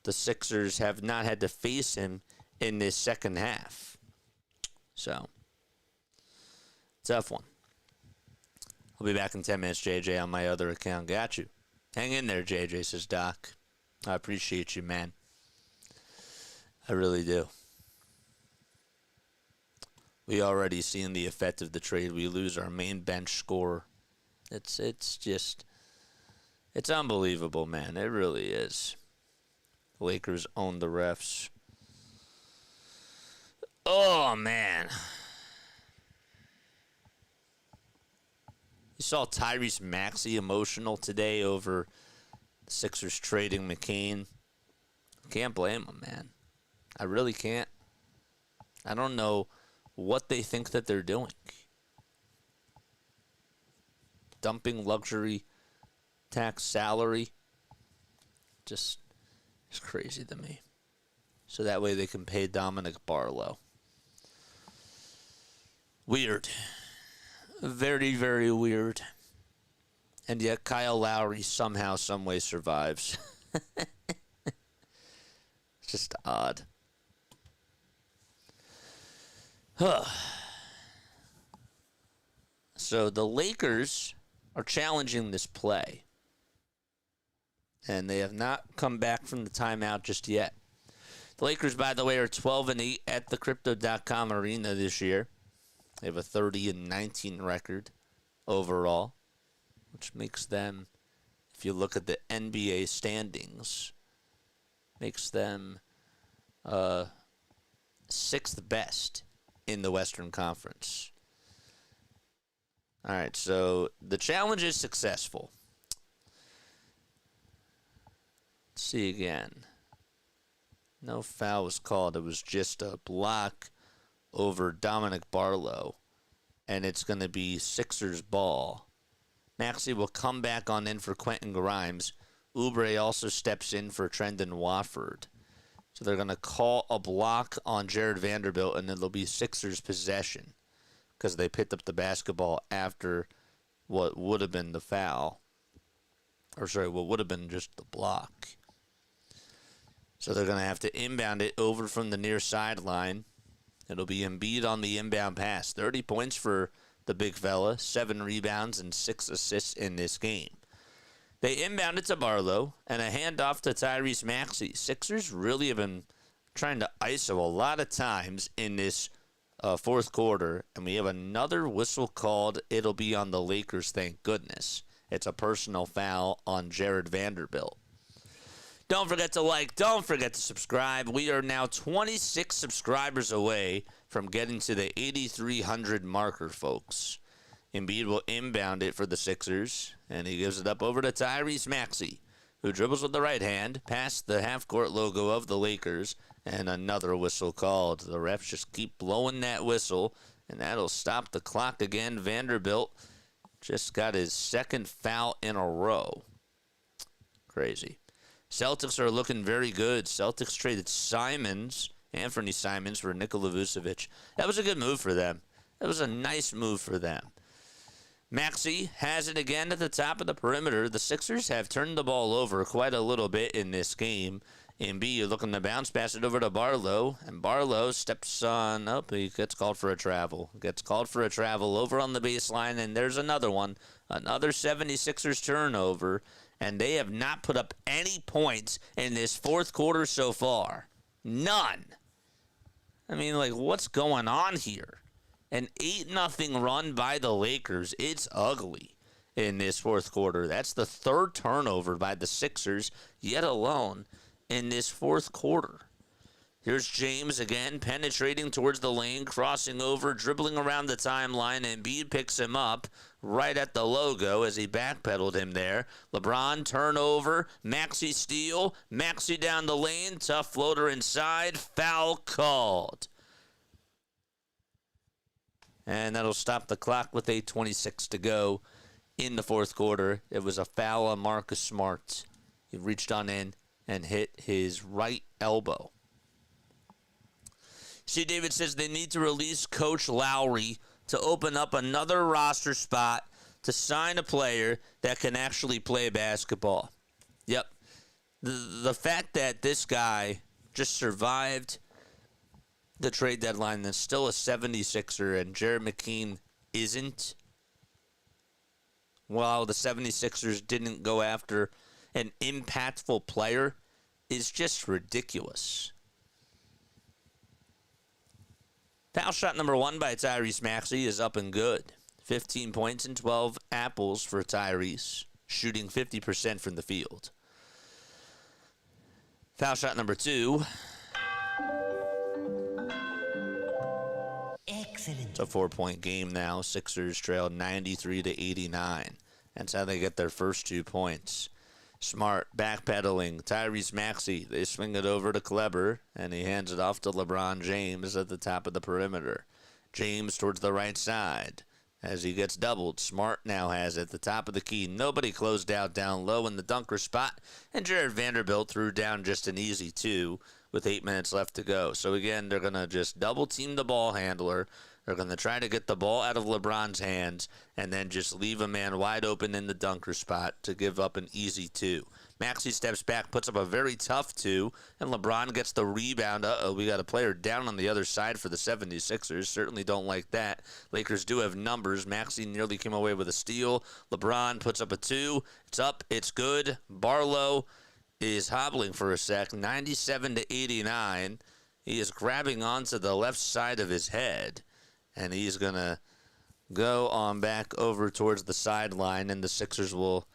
the Sixers have not had to face him in this second half. So, tough one. I'll be back in 10 minutes, JJ, on my other account. Got you. Hang in there, JJ, says Doc. I appreciate you, man. I really do. We already seen the effect of the trade. We lose our main bench scorer. It's just It's unbelievable, man. It really is. Lakers own the refs. Oh, man. You saw Tyrese Maxey emotional today over the Sixers trading McCain. Can't blame him, man. I really can't. I don't know what they think that they're doing. Dumping luxury tax salary. Just it's crazy to me. So that way they can pay Dominic Barlow. Weird. Very, very weird. And yet Kyle Lowry somehow, someway survives. It's just odd. So the Lakers are challenging this play. And they have not come back from the timeout just yet. The Lakers, by the way, are 12-8 at the Crypto.com arena this year. They have a 30-19 record overall, which makes them, if you look at the NBA standings, makes them sixth best in the Western Conference. All right, so the challenge is successful. Let's see again. No foul was called. It was just a block over Dominic Barlow, and it's going to be Sixers ball. Maxey will come back on in for Quentin Grimes. Oubre also steps in for Trendon Watford. So they're going to call a block on Jared Vanderbilt, and it'll be Sixers possession because they picked up the basketball after what would have been the foul. What would have been just the block. So they're going to have to inbound it over from the near sideline. It'll be Embiid on the inbound pass. 30 points for the big fella, 7 rebounds and 6 assists in this game. They inbound it to Barlow and a handoff to Tyrese Maxey. Sixers really have been trying to ISO a lot of times in this fourth quarter, and we have another whistle called. It'll be on the Lakers, thank goodness. It's a personal foul on Jared Vanderbilt. Don't forget to like. Don't forget to subscribe. We are now 26 subscribers away from getting to the 8,300 marker, folks. Embiid will inbound it for the Sixers, and he gives it up over to Tyrese Maxey, who dribbles with the right hand past the half-court logo of the Lakers, and another whistle called. The refs just keep blowing that whistle, and that'll stop the clock again. Vanderbilt just got his second foul in a row. Crazy. Celtics are looking very good. Celtics traded Anthony Simons, for Nikola Vucevic. That was a good move for them. That was a nice move for them. Maxey has it again at the top of the perimeter. The Sixers have turned the ball over quite a little bit in this game. Embiid looking to bounce pass it over to Barlow, and Barlow steps on up. He gets called for a travel. Gets called for a travel over on the baseline, and there's another one. Another 76ers turnover. And they have not put up any points in this fourth quarter so far. None. I mean, what's going on here? An 8-0 run by the Lakers. It's ugly in this fourth quarter. That's the third turnover by the Sixers, yet alone, in this fourth quarter. Here's James again, penetrating towards the lane, crossing over, dribbling around the timeline, and Embiid picks him up right at the logo as he backpedaled him there. LeBron turnover, Maxey steal, Maxey down the lane, tough floater inside, foul called. And that'll stop the clock with 8:26 to go in the fourth quarter. It was a foul on Marcus Smart. He reached on in and hit his right elbow. C. David says they need to release Coach Lowry to open up another roster spot to sign a player that can actually play basketball. Yep. The fact that this guy just survived the trade deadline and still a 76er and Jared McCain isn't, while the 76ers didn't go after an impactful player, is just ridiculous. Foul shot number 1 by Tyrese Maxey is up and good. 15 points and 12 apples for Tyrese. shooting 50% from the field. Foul shot number 2. Excellent. It's a 4-point game now. Sixers trail 93-89. That's how they get their first 2 points. Smart backpedaling. Tyrese Maxey. They swing it over to Kleber, and he hands it off to LeBron James at the top of the perimeter. James towards the right side. As he gets doubled, Smart now has it at the top of the key. Nobody closed out down low in the dunker spot, and Jared Vanderbilt threw down just an easy 2 with 8 minutes left to go. So again, they're going to just double team the ball handler. They're going to try to get the ball out of LeBron's hands and then just leave a man wide open in the dunker spot to give up an easy 2. Maxey steps back, puts up a very tough 2, and LeBron gets the rebound. We got a player down on the other side for the 76ers. Certainly don't like that. Lakers do have numbers. Maxey nearly came away with a steal. LeBron puts up a 2. It's up. It's good. Barlow is hobbling for a sec. 97-89. He is grabbing onto the left side of his head, and he's going to go on back over towards the sideline, and the Sixers will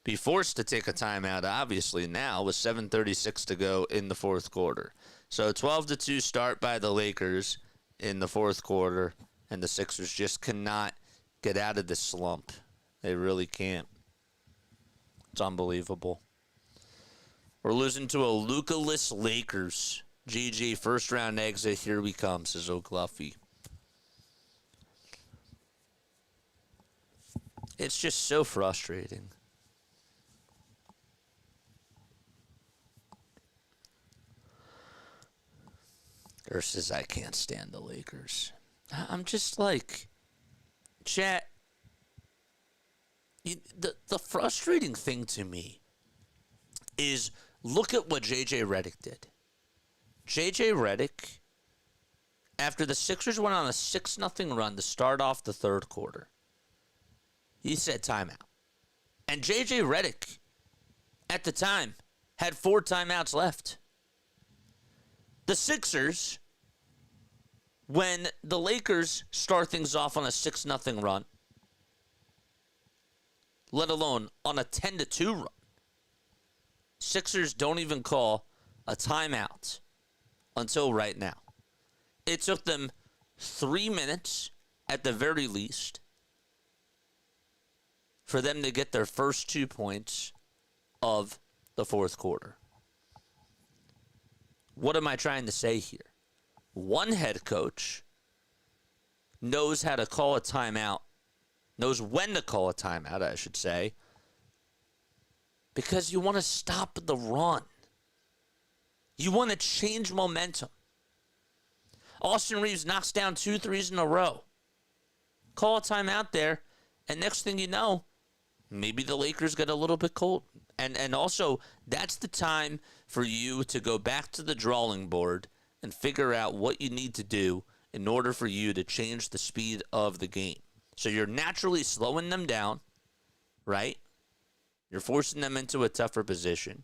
be forced to take a timeout, obviously, now with 7:36 to go in the fourth quarter. So 12-2 start by the Lakers in the fourth quarter, and the Sixers just cannot get out of this slump. They really can't. It's unbelievable. We're losing to a Luka-less Lakers. GG, first-round exit. Here we come, says O'Cluffy. It's just so frustrating. Versus I can't stand the Lakers. I'm just like, chat, the frustrating thing to me is look at what J.J. Redick did. J.J. Redick, after the Sixers went on a 6-0 run to start off the third quarter, he said timeout. And J.J. Redick, at the time, had 4 timeouts left. The Sixers, when the Lakers start things off on a 6-0 run, let alone on a 10-2 run, Sixers don't even call a timeout until right now. It took them 3 minutes at the very least for them to get their first 2 points of the fourth quarter. What am I trying to say here? One head coach knows how to call a timeout, knows when to call a timeout, I should say, because you want to stop the run. You want to change momentum. Austin Reaves knocks down 2 threes in a row. Call a timeout there, and next thing you know, maybe the Lakers get a little bit cold. And also, that's the time for you to go back to the drawing board and figure out what you need to do in order for you to change the speed of the game. So you're naturally slowing them down, right? You're forcing them into a tougher position.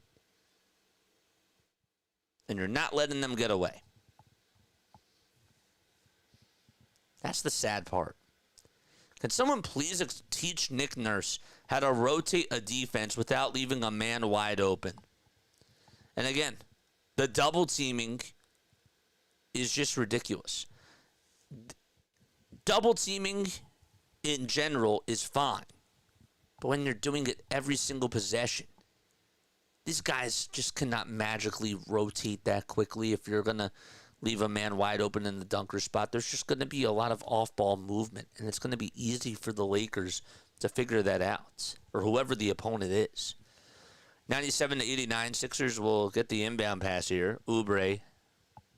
And you're not letting them get away. That's the sad part. Can someone please teach Nick Nurse how to rotate a defense without leaving a man wide open? And again, the double teaming is just ridiculous. Double teaming in general is fine. But when you're doing it every single possession, these guys just cannot magically rotate that quickly. If you're going to leave a man wide open in the dunker spot, there's just going to be a lot of off-ball movement, and it's going to be easy for the Lakers to figure that out, or whoever the opponent is. 97-89, Sixers will get the inbound pass here. Oubre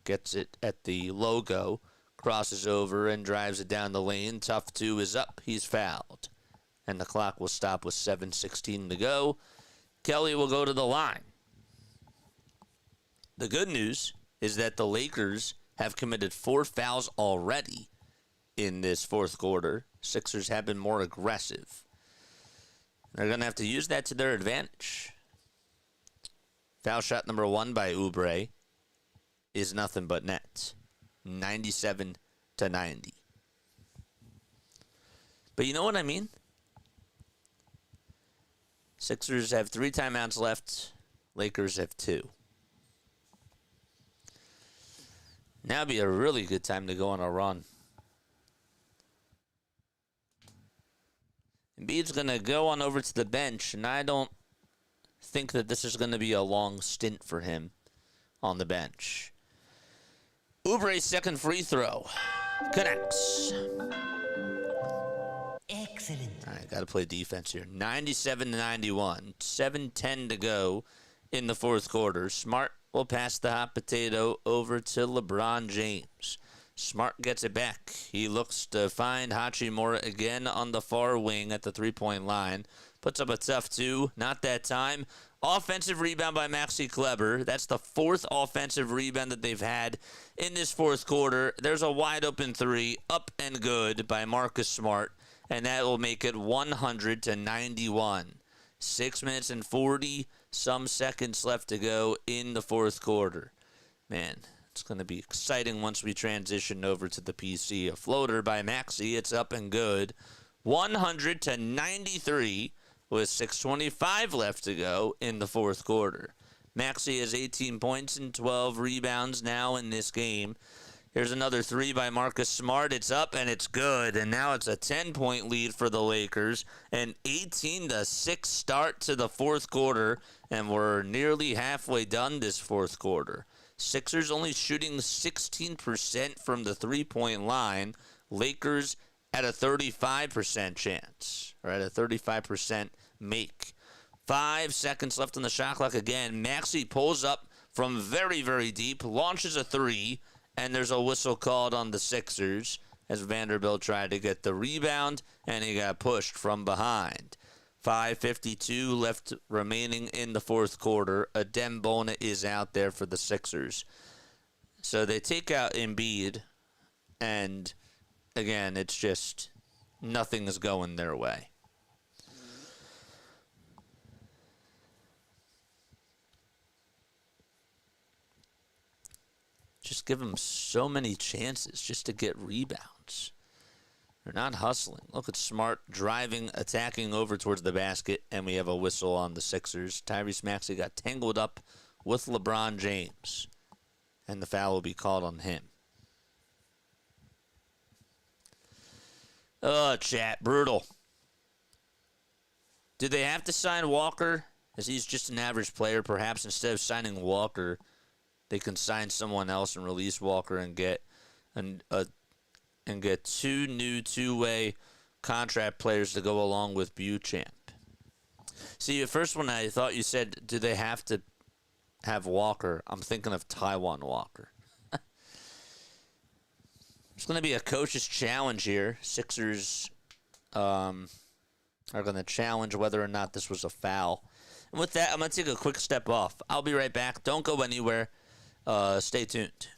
gets it at the logo, crosses over and drives it down the lane. Tough 2 is up. He's fouled. And the clock will stop with 7:16 to go. Kelly will go to the line. The good news is that the Lakers have committed 4 fouls already in this fourth quarter. Sixers have been more aggressive. They're going to have to use that to their advantage. Foul shot number 1 by Oubre is nothing but net. 97-90. But you know what I mean? Sixers have 3 timeouts left. Lakers have 2. Now would be a really good time to go on a run. Embiid's going to go on over to the bench, and I don't think that this is going to be a long stint for him on the bench. Oubre's second free throw connects. Excellent. All right, got to play defense here. 97-91. 7:10 to go in the fourth quarter. Smart will pass the hot potato over to LeBron James. Smart gets it back. He looks to find Hachimura again on the far wing at the three-point line. Puts up a tough 2. Not that time. Offensive rebound by Maxey Kleber. That's the 4th offensive rebound that they've had in this fourth quarter. There's a wide-open 3, up and good by Marcus Smart, and that will make it 100-91. 6 minutes and 40-some seconds left to go in the fourth quarter. Man, it's going to be exciting once we transition over to the PC. A floater by Maxey. It's up and good. 100-93 with 6:25 left to go in the fourth quarter. Maxey has 18 points and 12 rebounds now in this game. Here's another 3 by Marcus Smart. It's up and it's good. And now it's a 10-point lead for the Lakers. An 18-6 start to the fourth quarter. And we're nearly halfway done this fourth quarter. Sixers only shooting 16% from the three-point line. Lakers at a 35% chance, or at a 35% make. 5 seconds left on the shot clock again. Maxey pulls up from very, very deep, launches a 3, and there's a whistle called on the Sixers as Vanderbilt tried to get the rebound, and he got pushed from behind. 5:52 left remaining in the fourth quarter. Adem Bona is out there for the Sixers. So they take out Embiid, and again, it's just nothing is going their way. Just give them so many chances just to get rebounds. They're not hustling. Look at Smart driving, attacking over towards the basket, and we have a whistle on the Sixers. Tyrese Maxey got tangled up with LeBron James, and the foul will be called on him. Oh, chat, brutal. Did they have to sign Walker, as he's just an average player? Perhaps instead of signing Walker, they can sign someone else and release Walker and get two new two-way contract players to go along with Beauchamp. See, at first when I thought you said, do they have to have Walker, I'm thinking of Taiwan Walker. It's going to be a coach's challenge here. Sixers are going to challenge whether or not this was a foul. And with that, I'm going to take a quick step off. I'll be right back. Don't go anywhere. Stay tuned.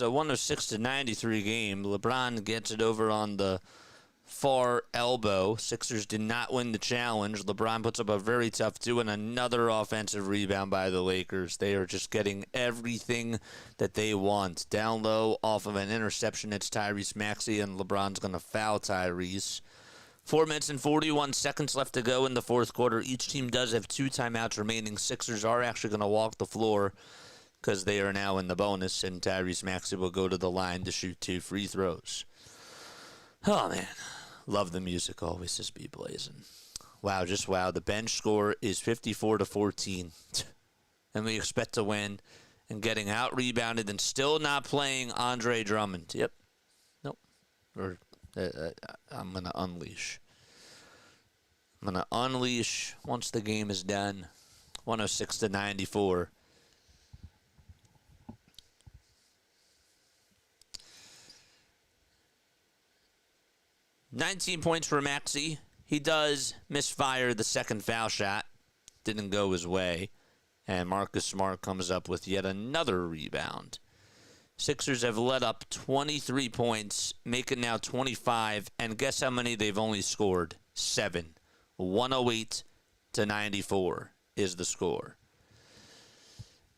a 106-93 game. LeBron gets it over on the far elbow. Sixers did not win the challenge. LeBron puts up a very tough two and another offensive rebound by the Lakers. They are just getting everything that they want. Down low off of an interception, it's Tyrese Maxey, and LeBron's going to foul Tyrese. 4 minutes and 41 seconds left to go in the fourth quarter. Each team does have 2 timeouts remaining. Sixers are actually going to walk the floor because they are now in the bonus, and Tyrese Maxey will go to the line to shoot 2 free throws. Oh, man. Love the music. Always just be blazing. Wow, just wow. The bench score is 54-14. And we expect to win, and getting out-rebounded and still not playing Andre Drummond. Yep. Nope. Or I'm going to unleash. I'm going to unleash once the game is done. 106-94. $19 points for Maxey. He does misfire the second foul shot. Didn't go his way. And Marcus Smart comes up with yet another rebound. Sixers have let up 23 points, make it now 25, and guess how many they've only scored? 7. 108-94 is the score.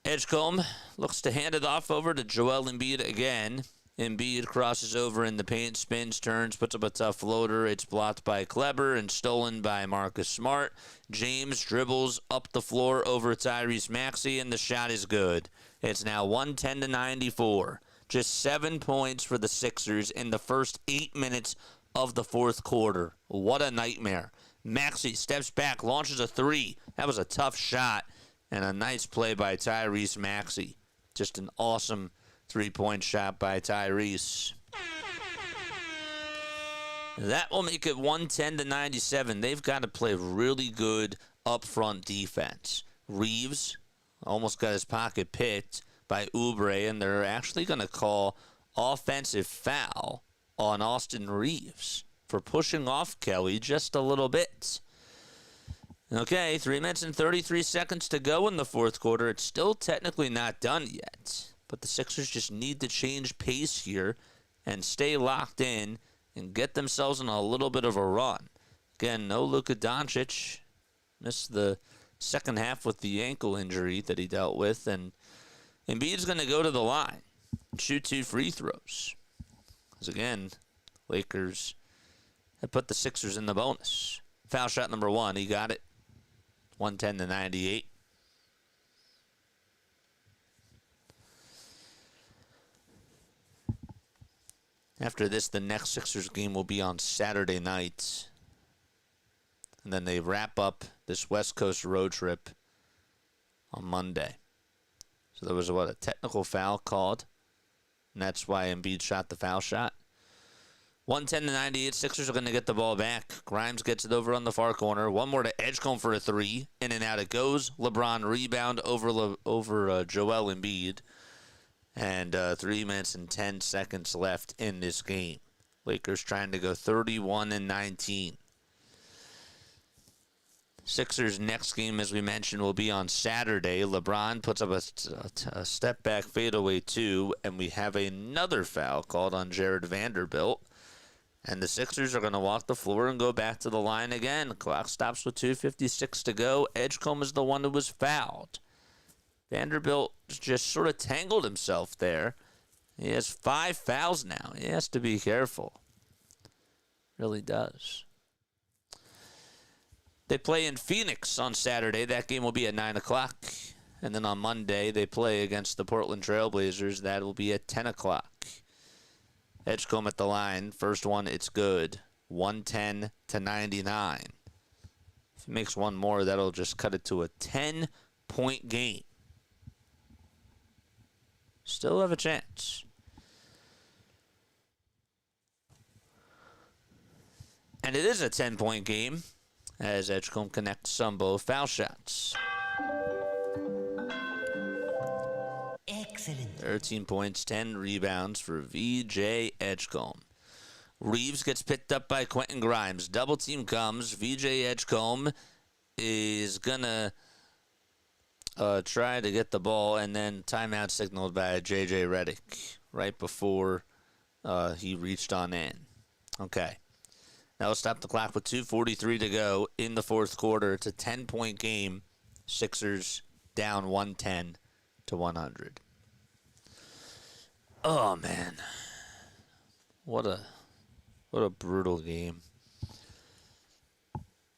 Edgecombe looks to hand it off over to Joel Embiid again. Embiid crosses over in the paint, spins, turns, puts up a tough floater. It's blocked by Kleber and stolen by Marcus Smart. James dribbles up the floor over Tyrese Maxey, and the shot is good. It's now 110-94. Just 7 points for the Sixers in the first 8 minutes of the fourth quarter. What a nightmare. Maxey steps back, launches a 3. That was a tough shot, and a nice play by Tyrese Maxey. Just an awesome 3-point shot by Tyrese. That will make it 110-97. They've got to play really good up-front defense. Reaves almost got his pocket picked by Oubre, and they're actually going to call offensive foul on Austin Reaves for pushing off Kelly just a little bit. Okay, 3 minutes and 33 seconds to go in the fourth quarter. It's still technically not done yet, but the Sixers just need to change pace here and stay locked in and get themselves in a little bit of a run. Again, no Luka Doncic. Missed the second half with the ankle injury that he dealt with, and Embiid's going to go to the line and shoot 2 free throws. Because again, Lakers have put the Sixers in the bonus. Foul shot number 1, he got it. 110-98. After this, the next Sixers game will be on Saturday night. And then they wrap up this West Coast road trip on Monday. So there was, a technical foul called. And that's why Embiid shot the foul shot. 110-98, Sixers are going to get the ball back. Grimes gets it over on the far corner. One more to Edgecombe for a 3. In and out it goes. LeBron rebound over Joel Embiid. And 3 minutes and 10 seconds left in this game. Lakers trying to go 31-19. Sixers' next game, as we mentioned, will be on Saturday. LeBron puts up a step-back fadeaway 2, and we have another foul called on Jared Vanderbilt. And the Sixers are going to walk the floor and go back to the line again. The clock stops with 2:56 to go. Edgecombe is the one who was fouled. Vanderbilt just sort of tangled himself there. He has 5 fouls now. He has to be careful. Really does. They play in Phoenix on Saturday. That game will be at 9 o'clock. And then on Monday, they play against the Portland Trailblazers. That will be at 10 o'clock. Edgecombe at the line. First one, it's good. 110-99. If he makes one more, that'll just cut it to a 10-point game. Still have a chance. And it is a 10-point game as Edgecombe connects on both foul shots. Excellent. 13 points, 10 rebounds for VJ Edgecombe. Reaves gets picked up by Quentin Grimes. Double team comes. VJ Edgecombe is going to try to get the ball, and then timeout signaled by JJ Redick. right before he reached on in. Okay. Now let's stop the clock with 2:43 to go in the fourth quarter. It's a 10-point game. Sixers down 110 to 100. Oh man, what a brutal game.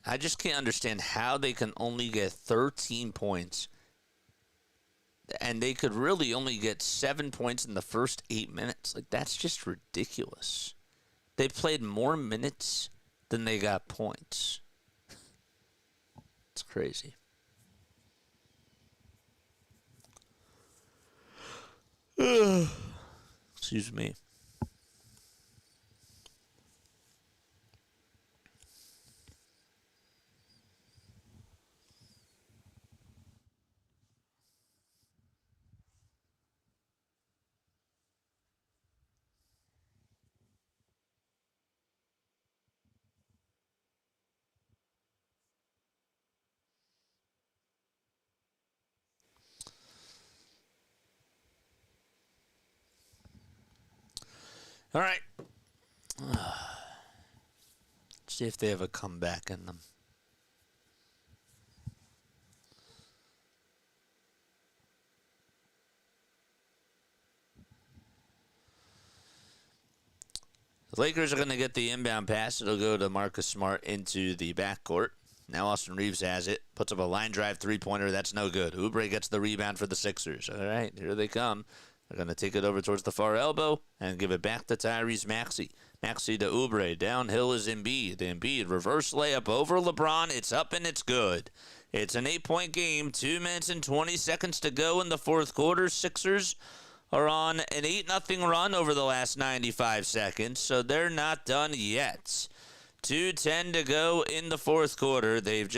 I just can't understand how they can only get 13 points, and they could really only get 7 points in the first 8 minutes. Like, that's just ridiculous. They played more minutes than they got points. It's crazy. Excuse me. All right. See if they have a comeback in them. The Lakers are going to get the inbound pass. It'll go to Marcus Smart into the backcourt. Now Austin Reaves has it. Puts up a line drive three-pointer. That's no good. Oubre gets the rebound for the Sixers. All right, here they come. They're going to take it over towards the far elbow and give it back to Tyrese Maxey. Maxey to Oubre. Downhill is Embiid. Embiid, reverse layup over LeBron. It's up and it's good. It's an 8-point game. 2 minutes and 20 seconds to go in the fourth quarter. Sixers are on an 8-0 run over the last 95 seconds, so they're not done yet. 2:10 to go in the fourth quarter. They have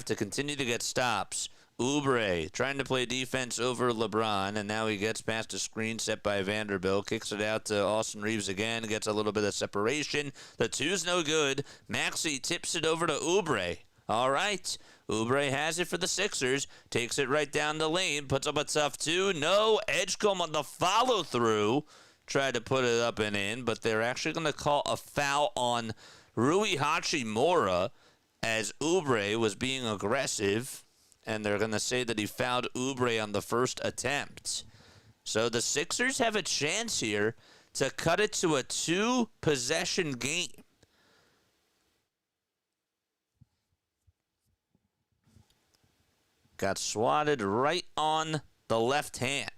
to continue to get stops. Oubre trying to play defense over LeBron, and now he gets past a screen set by Vanderbilt, kicks it out to Austin Reaves again, gets a little bit of separation. The two's no good. Maxey tips it over to Oubre. All right. Oubre has it for the Sixers, takes it right down the lane, puts up a tough two. No, Edgecombe on the follow-through. Tried to put it up and in, but they're actually going to call a foul on Rui Hachimura as Oubre was being aggressive, and they're going to say that he fouled Oubre on the first attempt. So the Sixers have a chance here to cut it to a 2-possession game. Got swatted right on the left hand.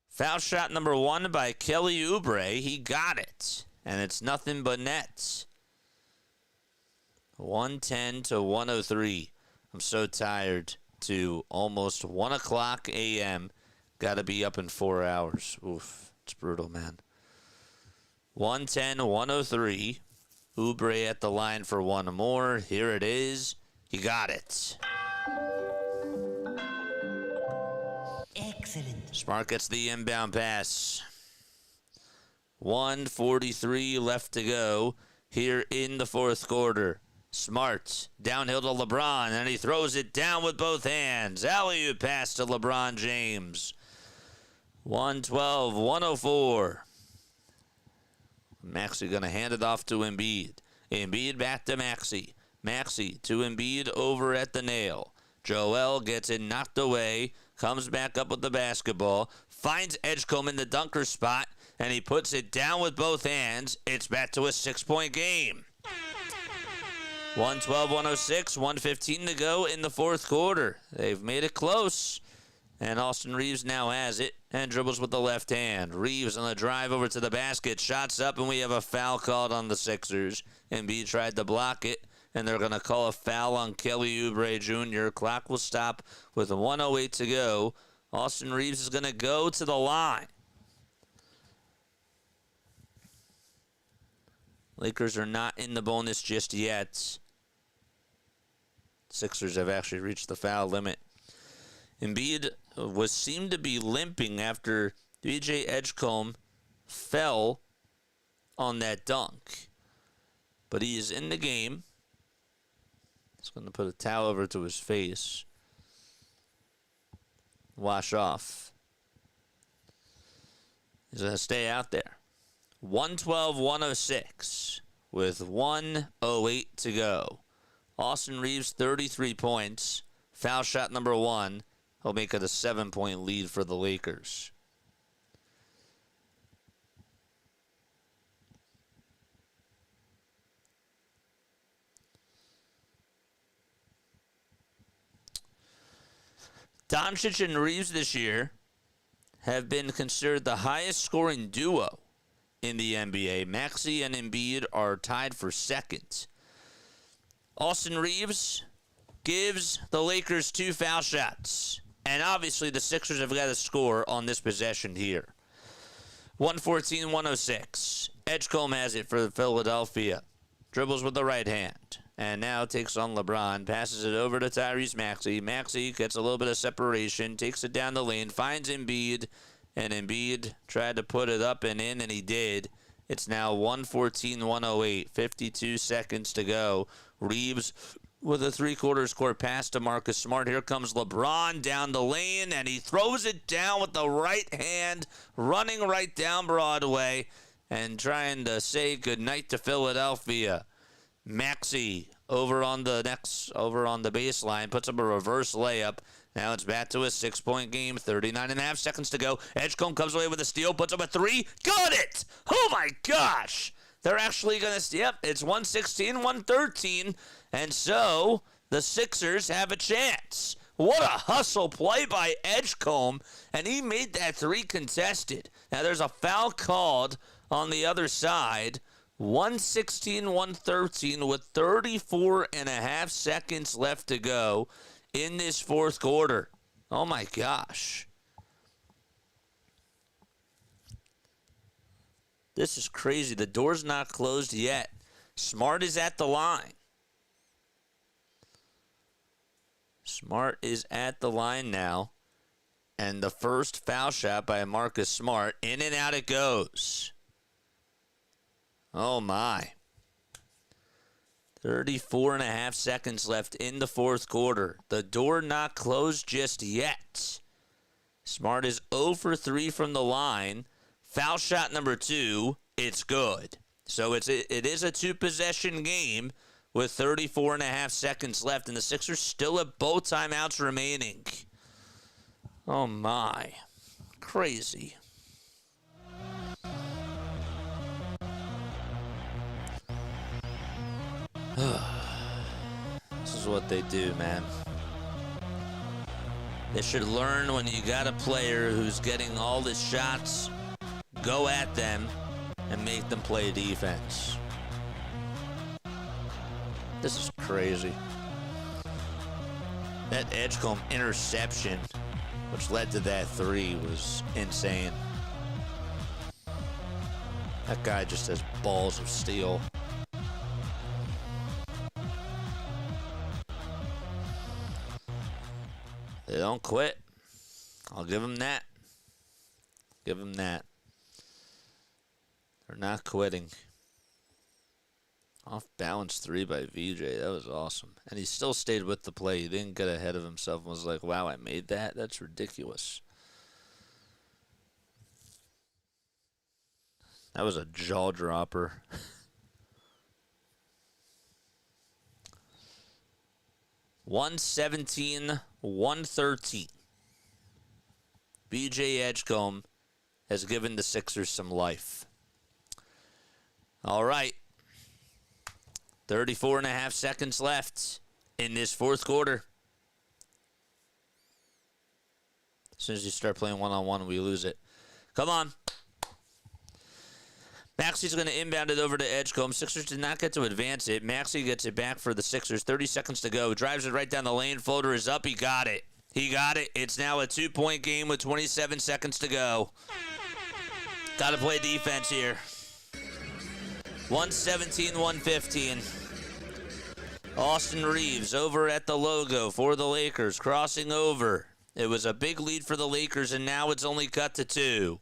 Foul shot number 1 by Kelly Oubre. He got it. And it's nothing but nets. 110 to 103. I'm so tired to almost 1 o'clock a.m. Got to be up in 4 hours. Oof. It's brutal, man. 110 103. Oubre at the line for one more. Here it is. He got it. Excellent. Smart gets the inbound pass. 1:43 left to go here in the fourth quarter. Smart downhill to LeBron, and he throws it down with both hands. Alley-oop pass to LeBron James. 112-104. Maxey going to hand it off to Embiid. Embiid back to Maxey. Maxey to Embiid over at the nail. Joel gets it knocked away, comes back up with the basketball, finds Edgecombe in the dunker spot, and he puts it down with both hands. It's back to a 6-point game. 112-106, 1:15 to go in the fourth quarter. They've made it close, and Austin Reaves now has it and dribbles with the left hand. Reaves on the drive over to the basket, shots up, and we have a foul called on the Sixers. Embiid tried to block it, and they're going to call a foul on Kelly Oubre Jr. Clock will stop with 1:08 to go. Austin Reaves is going to go to the line. Lakers are not in the bonus just yet. Sixers have actually reached the foul limit. Embiid seemed to be limping after DJ Edgecombe fell on that dunk. But he is in the game. He's going to put a towel over to his face. Wash off. He's going to stay out there. 112-106 with 1:08 to go. Austin Reaves, 33 points. Foul shot number 1. He'll make it a 7-point lead for the Lakers. Doncic and Reaves this year have been considered the highest scoring duo in the NBA. Maxey and Embiid are tied for second. Austin Reaves gives the Lakers 2 foul shots. And obviously the Sixers have got to score on this possession here. 114-106. Edgecombe has it for Philadelphia. Dribbles with the right hand. And now takes on LeBron. Passes it over to Tyrese Maxey. Maxey gets a little bit of separation. Takes it down the lane. Finds Embiid. And Embiid tried to put it up and in, and he did. It's now 114-108. 52 seconds to go. Reaves with a three-quarters court pass to Marcus Smart. Here comes LeBron down the lane, and he throws it down with the right hand, running right down Broadway and trying to say goodnight to Philadelphia. Maxey over on the baseline, puts up a reverse layup. Now it's back to a 6-point game, 39.5 seconds to go. Edgecombe comes away with a steal, puts up a 3. Got it! Oh my gosh! They're actually going to, yep, it's 116-113. And so the Sixers have a chance. What a hustle play by Edgecombe, and he made that 3 contested. Now there's a foul called on the other side. 116-113 with 34.5 seconds left to go in this fourth quarter. Oh my gosh. This is crazy. The door's not closed yet. Smart is at the line. Smart is at the line now. And the first foul shot by Marcus Smart. In and out it goes. Oh my. 34.5 seconds left in the fourth quarter. The door not closed just yet. Smart is 0 for 3 from the line. Foul shot number 2. It's good. So it is a 2-possession game with 34.5 seconds left, and the Sixers still have both timeouts remaining. Oh my. Crazy. This is what they do, man. They should learn when you got a player who's getting all the shots, go at them and make them play defense. This is crazy. That Edgecombe interception, which led to that 3, was insane. That guy just has balls of steel. They don't quit. I'll give them that. Give them that. They're not quitting. Off balance 3 by VJ. That was awesome. And he still stayed with the play. He didn't get ahead of himself and was like, wow, I made that? That's ridiculous. That was a jaw dropper. 117-113. BJ Edgecombe has given the Sixers some life. All right. 34.5 seconds left in this fourth quarter. As soon as you start playing one-on-one, we lose it. Come on. Maxey's going to inbound it over to Edgecombe. Sixers did not get to advance it. Maxey gets it back for the Sixers. 30 seconds to go. Drives it right down the lane. Floater is up. He got it. He got it. It's now a 2-point game with 27 seconds to go. Got to play defense here. 117-115. Austin Reaves over at the logo for the Lakers. Crossing over. It was a big lead for the Lakers, and now it's only cut to 2.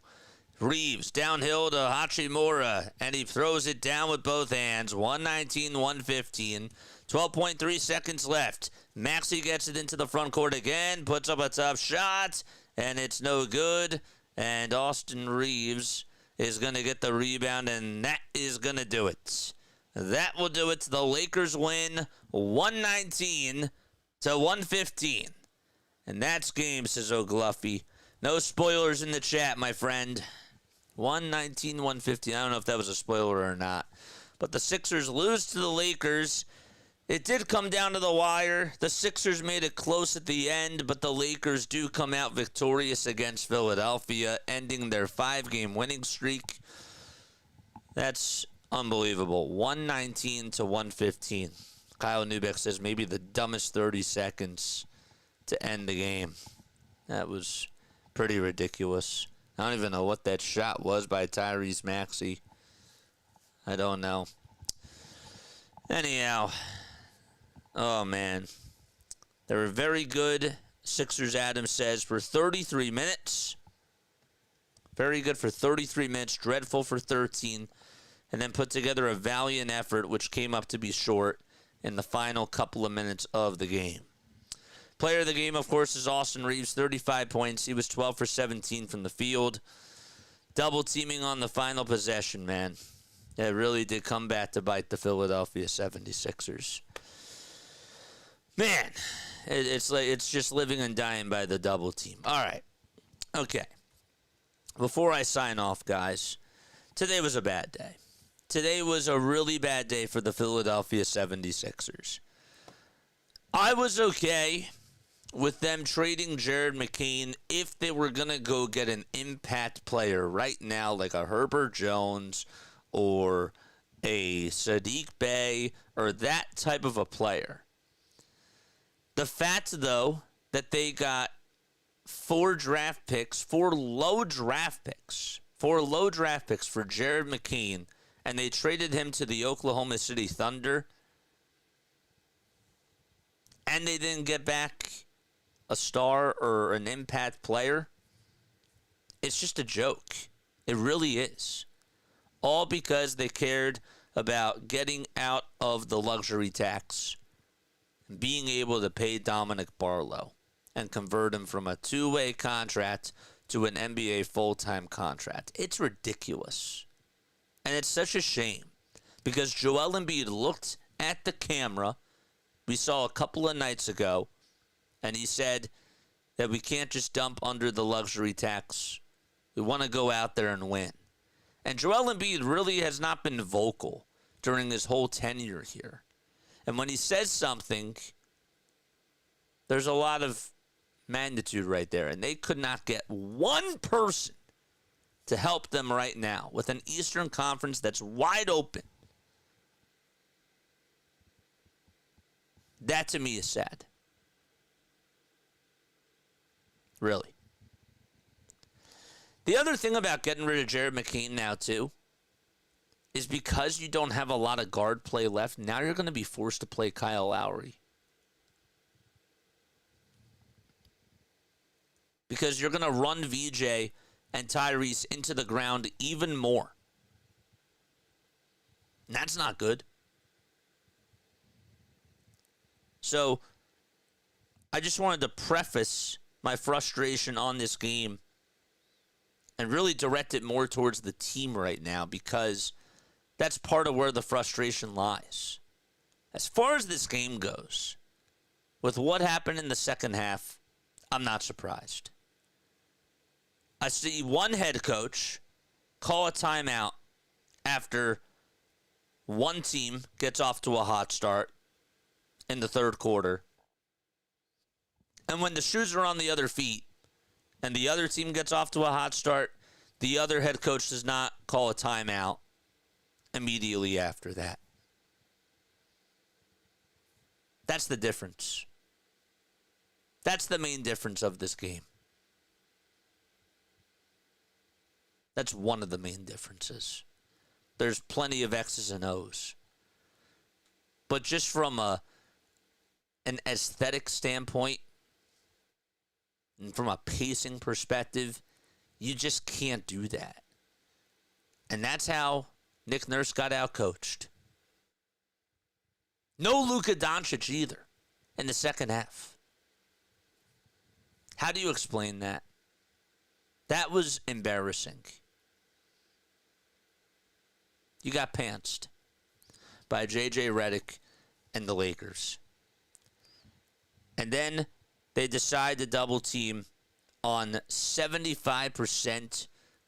Reaves downhill to Hachimura, and he throws it down with both hands. 119-115. 12.3 seconds left. Maxey gets it into the front court again, puts up a tough shot, and it's no good. And Austin Reaves is going to get the rebound, and that is going to do it. That will do it. The Lakers win 119 to 115. And that's game, says O'Gluffy. No spoilers in the chat, my friend. 119, 115. I don't know if that was a spoiler or not. But the Sixers lose to the Lakers. It did come down to the wire. The Sixers made it close at the end, but the Lakers do come out victorious against Philadelphia, ending their 5-game winning streak. That's unbelievable. 119 to 115. Kyle Newbeck says maybe the dumbest 30 seconds to end the game. That was pretty ridiculous. I don't even know what that shot was by Tyrese Maxey. I don't know. Anyhow, oh man. They were very good, Sixers Adams says, for 33 minutes. Very good for 33 minutes, dreadful for 13. And then put together a valiant effort, which came up to be short in the final couple of minutes of the game. Player of the game, of course, is Austin Reaves, 35 points. He was 12 for 17 from the field. Double teaming on the final possession, man. It really did come back to bite the Philadelphia 76ers. Man, it's just living and dying by the double team. All right. Okay. Before I sign off, guys, today was a bad day. Today was a really bad day for the Philadelphia 76ers. I was okay with them trading Jared McCain if they were going to go get an impact player right now, like a Herbert Jones or a Sadiq Bey or that type of a player. The fact, though, that they got 4 low draft picks for Jared McCain, and they traded him to the Oklahoma City Thunder, and they didn't get back a star or an impact player, it's just a joke. It really is. All because they cared about getting out of the luxury tax, being able to pay Dominic Barlow and convert him from a 2-way contract to an NBA full-time contract. It's ridiculous. And it's such a shame because Joel Embiid looked at the camera we saw a couple of nights ago, and he said that we can't just dump under the luxury tax. We want to go out there and win. And Joel Embiid really has not been vocal during his whole tenure here. And when he says something, there's a lot of magnitude right there. And they could not get one person to help them right now with an Eastern Conference that's wide open. That to me is sad. Really. The other thing about getting rid of Jared McCain now, too, is because you don't have a lot of guard play left, now you're going to be forced to play Kyle Lowry. Because you're going to run VJ and Tyrese into the ground even more. And that's not good. So, I just wanted to preface my frustration on this game and really direct it more towards the team right now because that's part of where the frustration lies. As far as this game goes, with what happened in the second half, I'm not surprised. I see one head coach call a timeout after one team gets off to a hot start in the third quarter. And when the shoes are on the other feet and the other team gets off to a hot start, the other head coach does not call a timeout immediately after that. That's the difference. That's the main difference of this game. That's one of the main differences. There's plenty of X's and O's. But just from an aesthetic standpoint, and from a pacing perspective, you just can't do that. And that's how Nick Nurse got outcoached. No Luka Doncic either in the second half. How do you explain that? That was embarrassing. You got pantsed by J.J. Redick and the Lakers. And then they decide to double team on 75%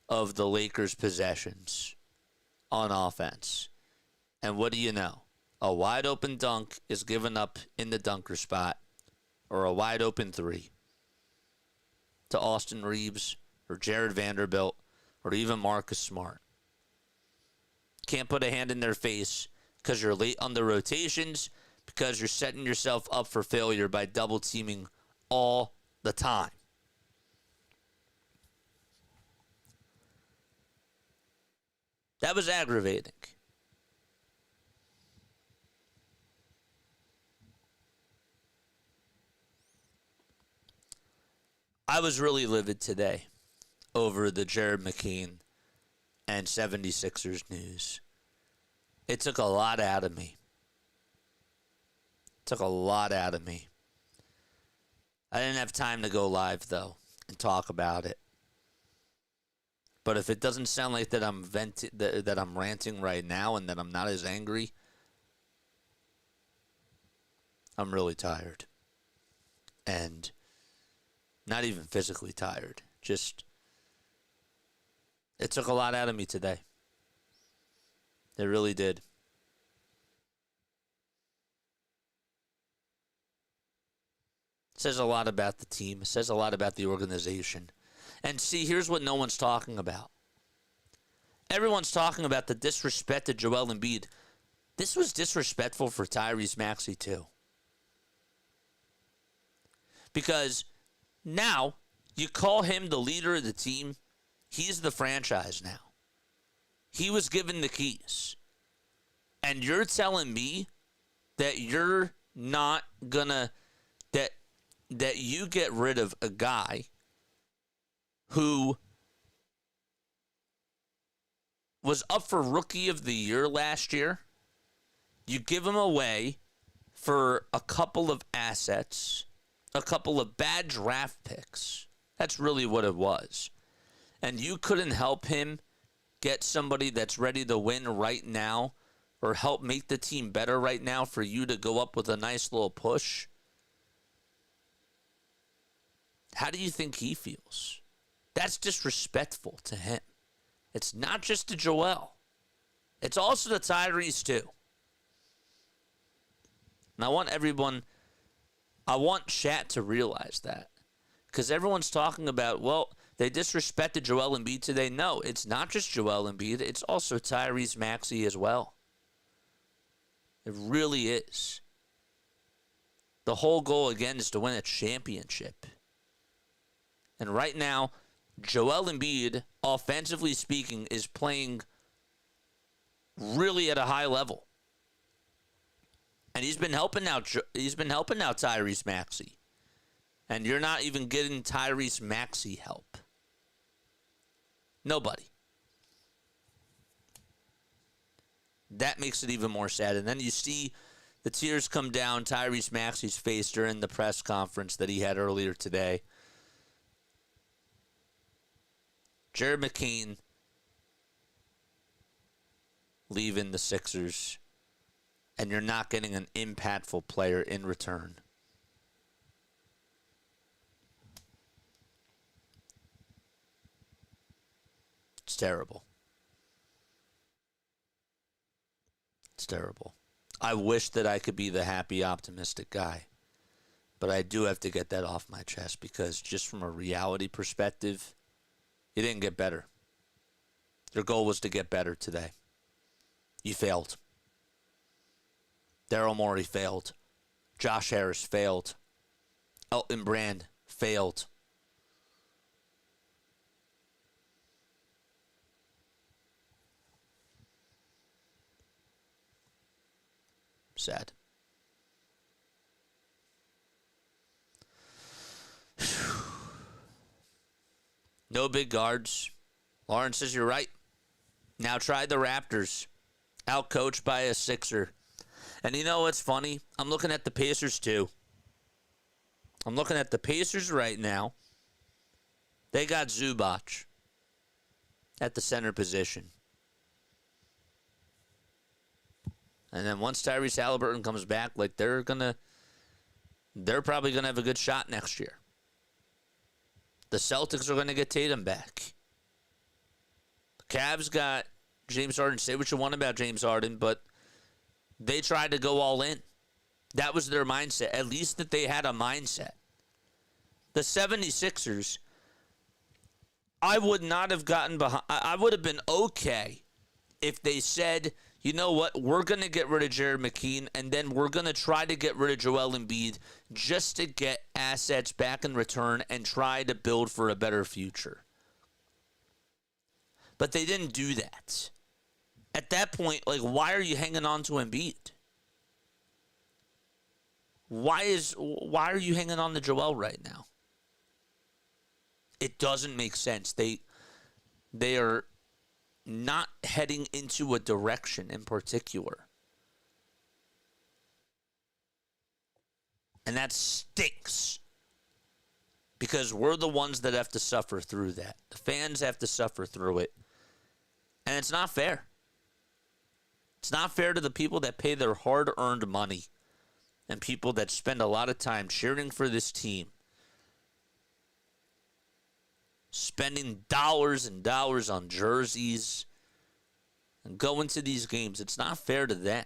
of the Lakers' possessions on offense. And what do you know? A wide open dunk is given up in the dunker spot, or a wide open three to Austin Reaves or Jared Vanderbilt or even Marcus Smart. Can't put a hand in their face because you're late on the rotations, because you're setting yourself up for failure by double teaming all the time. That was aggravating. I was really livid today over the Jared McCain and 76ers news. It took a lot out of me. I didn't have time to go live, though, and talk about it. But if it doesn't sound like that that I'm ranting right now and that I'm not as angry, I'm really tired. And not even physically tired. Just, it took a lot out of me today. It really did. It says a lot about the team. It says a lot about the organization. And see, here's what no one's talking about. Everyone's talking about the disrespect to Joel Embiid. This was disrespectful for Tyrese Maxey, too. Because now you call him the leader of the team. He's the franchise now. He was given the keys. And you're telling me that you're not gonna, that you get rid of a guy who was up for Rookie of the Year last year. You give him away for a couple of assets, a couple of bad draft picks. That's really what it was. And you couldn't help him get somebody that's ready to win right now, or help make the team better right now for you to go up with a nice little push. How do you think he feels? That's disrespectful to him. It's not just to Joel. It's also to Tyrese, too. And I want chat to realize that. Because everyone's talking about, well, they disrespected Joel Embiid today. No, it's not just Joel Embiid. It's also Tyrese Maxey as well. It really is. The whole goal, again, is to win a championship. And right now, Joel Embiid, offensively speaking, is playing really at a high level. And he's been helping out Tyrese Maxey. And you're not even getting Tyrese Maxey help. Nobody. That makes it even more sad. And then you see the tears come down Tyrese Maxey's face during the press conference that he had earlier today. Jared McCain leaving the Sixers, and you're not getting an impactful player in return. It's terrible. It's terrible. I wish that I could be the happy, optimistic guy. But I do have to get that off my chest, because just from a reality perspective, you didn't get better. Your goal was to get better today. You failed. Daryl Morey failed. Josh Harris failed. Elton Brand failed. Sad. No big guards. Lawrence says you're right. Now try the Raptors. Outcoached by a Sixer. And you know what's funny? I'm looking at the Pacers too. I'm looking at the Pacers right now. They got Zubac at the center position. And then once Tyrese Halliburton comes back, like they're probably gonna have a good shot next year. The Celtics are gonna get Tatum back. The Cavs got James Harden. Say what you want about James Harden, but they tried to go all in. That was their mindset. At least that they had a mindset. The 76ers, I would not have gotten behind. I would have been okay if they said, you know what, we're going to get rid of Jared McKean, and then we're going to try to get rid of Joel Embiid just to get assets back in return and try to build for a better future. But they didn't do that. At that point, like, why are you hanging on to Embiid? Why are you hanging on to Joel right now? It doesn't make sense. They are not heading into a direction in particular. And that stinks. Because we're the ones that have to suffer through that. The fans have to suffer through it. And it's not fair. It's not fair to the people that pay their hard-earned money and people that spend a lot of time cheering for this team, spending dollars and dollars on jerseys and going to these games. It's not fair to them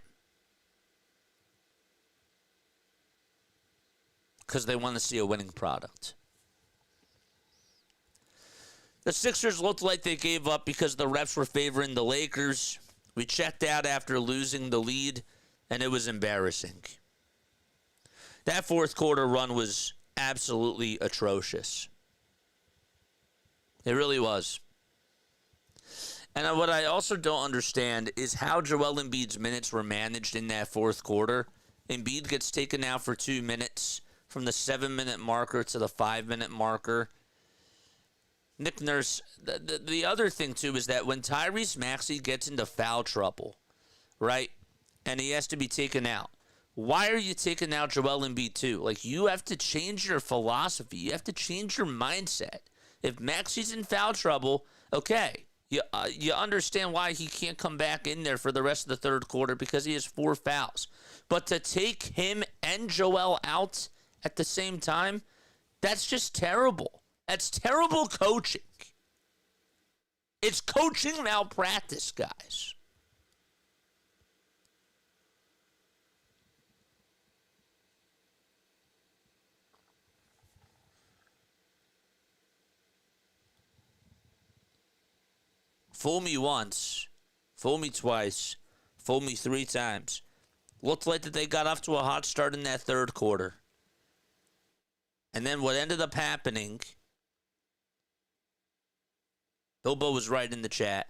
because they want to see a winning product. The Sixers looked like they gave up because the refs were favoring the Lakers. We checked out after losing the lead, and it was embarrassing. That fourth quarter run was absolutely atrocious. It really was. And what I also don't understand is how Joel Embiid's minutes were managed in that fourth quarter. Embiid gets taken out for 2 minutes from the 7-minute marker to the 5-minute marker. Nick Nurse, the other thing, too, is that when Tyrese Maxey gets into foul trouble, right, and he has to be taken out, why are you taking out Joel Embiid, too? Like, you have to change your philosophy. You have to change your mindset. If Maxey's in foul trouble, okay, you understand why he can't come back in there for the rest of the third quarter because he has 4 fouls. But to take him and Joel out at the same time, that's just terrible. That's terrible coaching. It's coaching malpractice, guys. Fool me once, fool me twice, fool me 3 times. Looked like that they got off to a hot start in that third quarter. And then what ended up happening, Bilbo was right in the chat.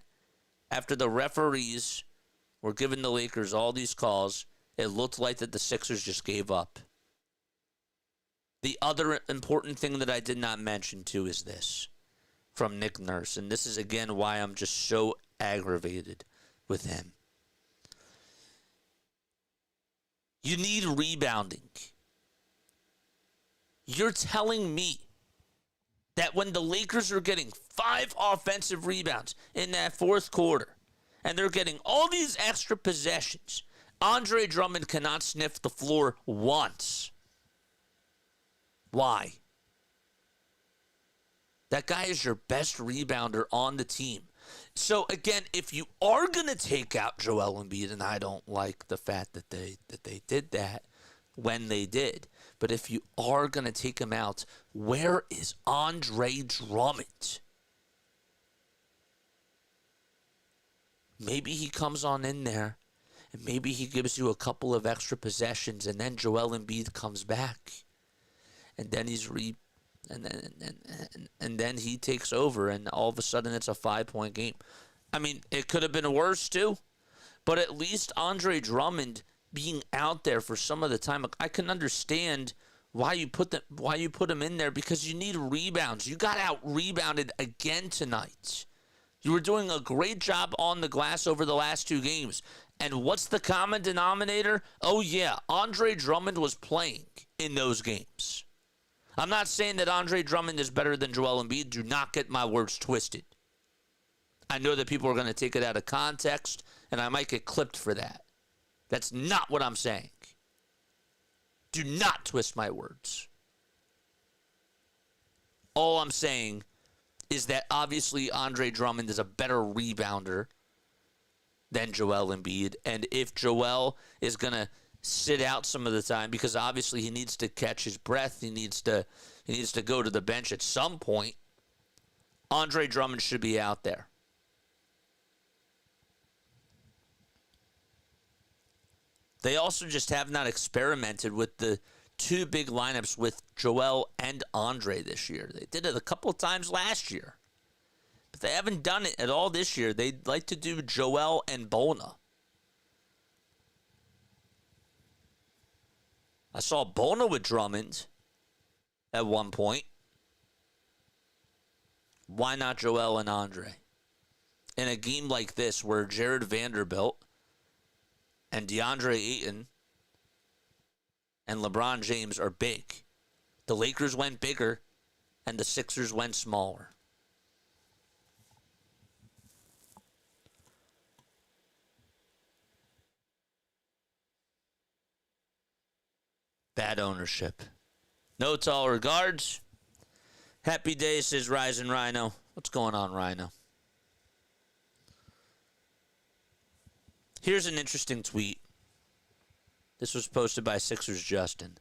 After the referees were giving the Lakers all these calls, it looked like that the Sixers just gave up. The other important thing that I did not mention, too, is this from Nick Nurse. And this is, again, why I'm just so aggravated with him. You need rebounding. You're telling me that when the Lakers are getting 5 offensive rebounds in that fourth quarter, and they're getting all these extra possessions, Andre Drummond cannot sniff the floor once. Why? That guy is your best rebounder on the team. So, again, if you are going to take out Joel Embiid, and I don't like the fact that they did that when they did, but if you are going to take him out, where is Andre Drummond? Maybe he comes on in there, and maybe he gives you a couple of extra possessions, and then Joel Embiid comes back, and then and then he takes over, and all of a sudden it's a 5-point game. I mean, it could have been worse too, but at least Andre Drummond being out there for some of the time, I can understand why you put him in there, because you need rebounds. You got out rebounded again tonight. You were doing a great job on the glass over the last 2 games. And what's the common denominator? Oh yeah, Andre Drummond was playing in those games. I'm not saying that Andre Drummond is better than Joel Embiid. Do not get my words twisted. I know that people are going to take it out of context, and I might get clipped for that. That's not what I'm saying. Do not twist my words. All I'm saying is that obviously Andre Drummond is a better rebounder than Joel Embiid. And if Joel is going to sit out some of the time, because obviously he needs to catch his breath, he needs to go to the bench at some point, Andre Drummond should be out there. They also just have not experimented with the two big lineups with Joel and Andre this year. They did it a couple of times last year. But they haven't done it at all this year. They'd like to do Joel and Bona. I saw Bona with Drummond at one point. Why not Joel and Andre? In a game like this where Jared Vanderbilt and DeAndre Ayton and LeBron James are big. The Lakers went bigger, and the Sixers went smaller. Bad ownership. No tall regards. Happy day, says Rising Rhino. What's going on, Rhino? Here's an interesting tweet. This was posted by Sixers Justin.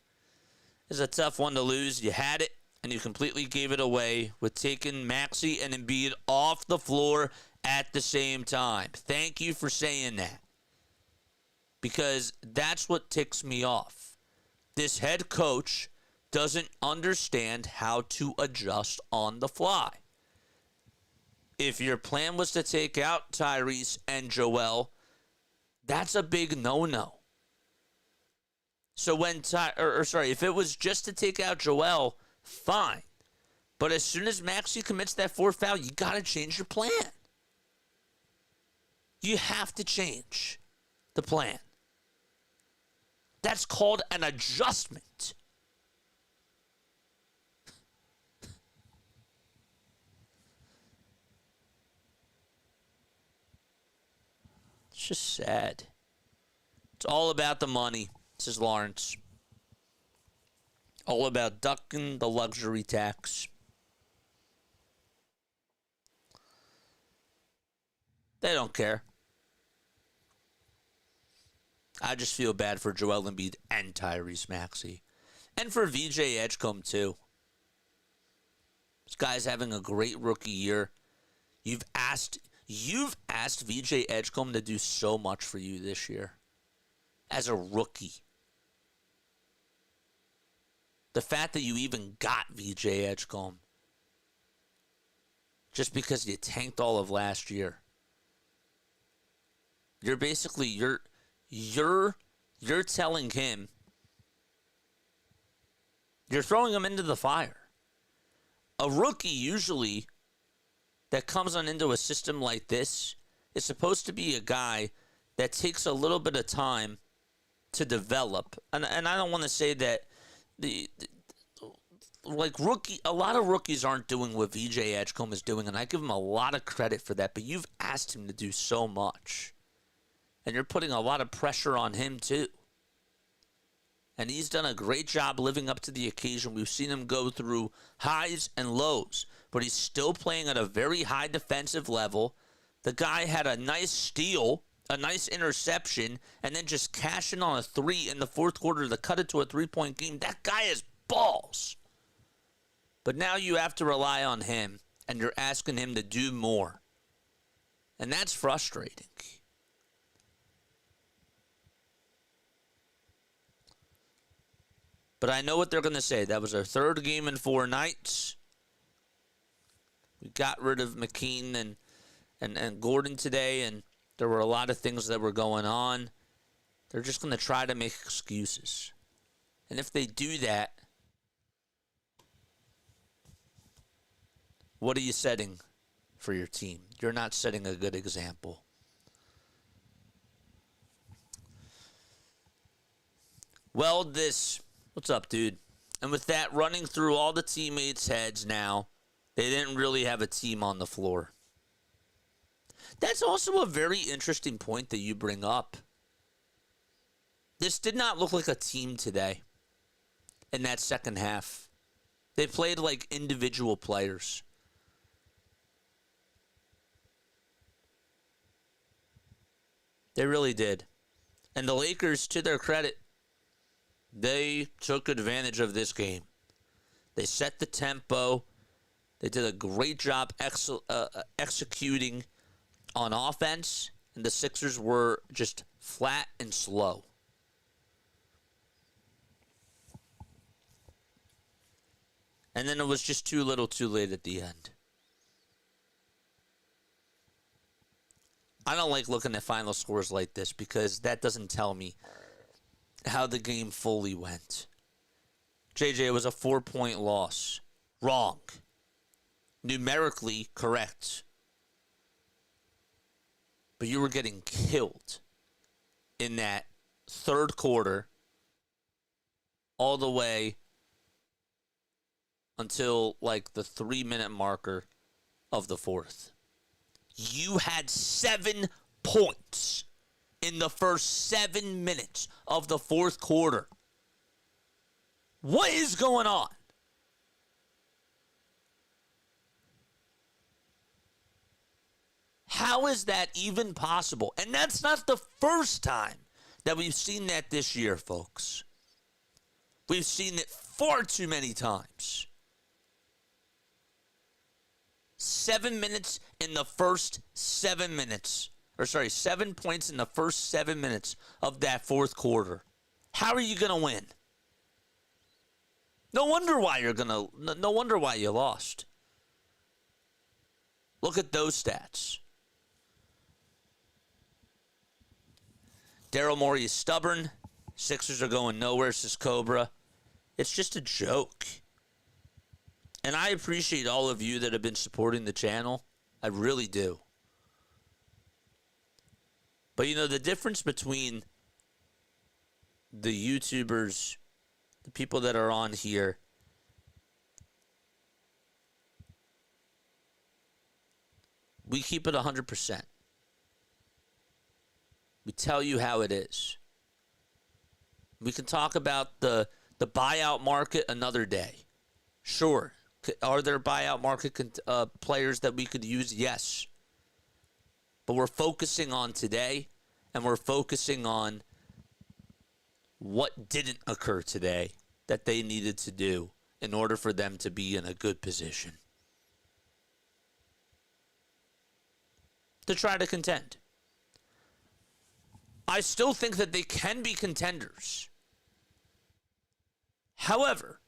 It's a tough one to lose. You had it, and you completely gave it away with taking Maxey and Embiid off the floor at the same time. Thank you for saying that. Because that's what ticks me off. This head coach doesn't understand how to adjust on the fly. If your plan was to take out Tyrese and Joel, that's a big no-no. So if it was just to take out Joel, fine. But as soon as Maxey commits that fourth foul, you got to change your plan. You have to change the plan. That's called an adjustment. It's just sad. It's all about the money, says Lawrence. All about ducking the luxury tax. They don't care. I just feel bad for Joel Embiid and Tyrese Maxey. And for VJ Edgecombe, too. This guy's having a great rookie year. You've asked VJ Edgecombe to do so much for you this year. As a rookie. The fact that you even got VJ Edgecombe. Just because you tanked all of last year. You're basically, you're telling him, you're throwing him into the fire. A rookie usually that comes on into a system like this is supposed to be a guy that takes a little bit of time to develop. And I don't want to say that a lot of rookies aren't doing what VJ Edgecombe is doing, and I give him a lot of credit for that, but you've asked him to do so much. And you're putting a lot of pressure on him, too. And he's done a great job living up to the occasion. We've seen him go through highs and lows, but he's still playing at a very high defensive level. The guy had a nice steal, a nice interception, and then just cashing on a three in the fourth quarter to cut it to a three-point game. That guy has balls. But now you have to rely on him, and you're asking him to do more. And that's frustrating. But I know what they're going to say. That was our third game in 4 nights. We got rid of McKean and Gordon today, and there were a lot of things that were going on. They're just going to try to make excuses. And if they do that, what are you setting for your team? You're not setting a good example. Well, what's up, dude? And with that running through all the teammates' heads now, they didn't really have a team on the floor. That's also a very interesting point that you bring up. This did not look like a team today in that second half. They played like individual players. They really did. And the Lakers, to their credit, they took advantage of this game. They set the tempo. They did a great job executing on offense, and the Sixers were just flat and slow. And then it was just too little too late at the end. I don't like looking at final scores like this because that doesn't tell me how the game fully went. JJ, it was a 4-point loss. Wrong. Numerically correct. But you were getting killed in that third quarter all the way until like the 3-minute marker of the fourth. You had 7 points in the first 7 minutes of the fourth quarter. What is going on? How is that even possible? And that's not the first time that we've seen that this year, folks. We've seen it far too many times. 7 minutes in the first 7 minutes. 7 points in the first 7 minutes of that fourth quarter. How are you going to win? No wonder why you lost. Look at those stats. Daryl Morey is stubborn. Sixers are going nowhere, says Cobra. It's just a joke. And I appreciate all of you that have been supporting the channel. I really do. But you know, the difference between the YouTubers, the people that are on here, we keep it 100%. We tell you how it is. We can talk about the buyout market another day. Sure. Are there buyout market players that we could use? Yes. But we're focusing on today, and we're focusing on what didn't occur today that they needed to do in order for them to be in a good position to try to contend. I still think that they can be contenders. However,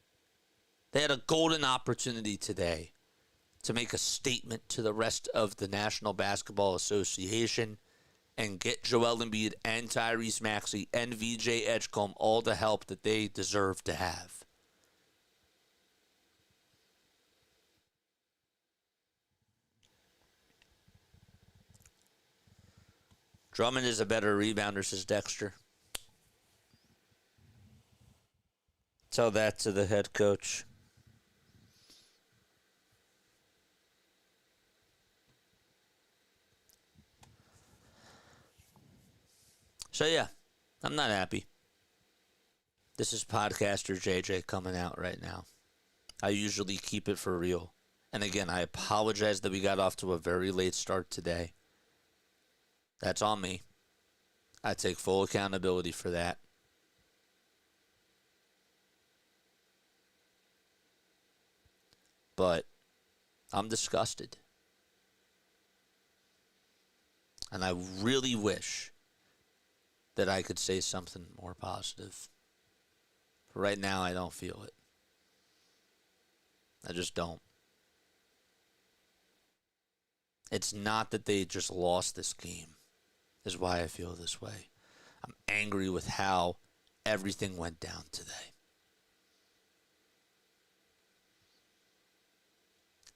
they had a golden opportunity today to make a statement to the rest of the National Basketball Association and get Joel Embiid and Tyrese Maxey and VJ Edgecombe all the help that they deserve to have. Drummond is a better rebounder, says Dexter. Tell that to the head coach. So, yeah, I'm not happy. This is podcaster JJ coming out right now. I usually keep it for real. And again, I apologize that we got off to a very late start today. That's on me. I take full accountability for that. But I'm disgusted. And I really wish that I could say something more positive. But right now, I don't feel it. I just don't. It's not that they just lost this game, is why I feel this way. I'm angry with how everything went down today.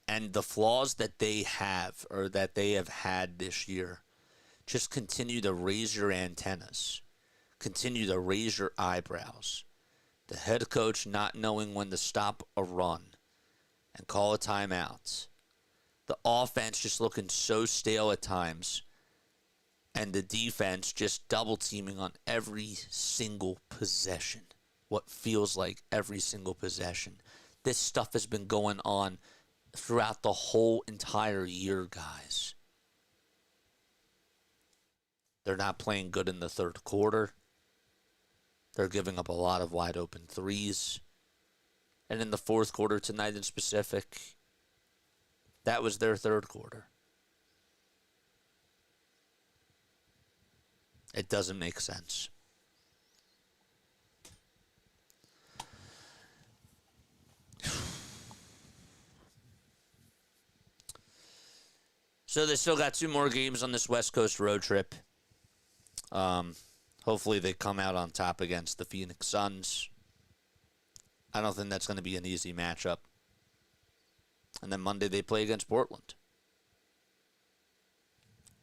And the flaws that they have, or that they have had this year, just continue to raise your antennas. Continue to raise your eyebrows. The head coach not knowing when to stop a run and call a timeout. The offense just looking so stale at times. And the defense just double teaming on every single possession. What feels like every single possession. This stuff has been going on throughout the whole entire year, guys. They're not playing good in the third quarter. They're giving up a lot of wide open threes. And in the fourth quarter tonight in specific, that was their third quarter. It doesn't make sense. So they still got 2 more games on this West Coast road trip. Hopefully they come out on top against the Phoenix Suns. I don't think that's going to be an easy matchup. And then Monday they play against Portland.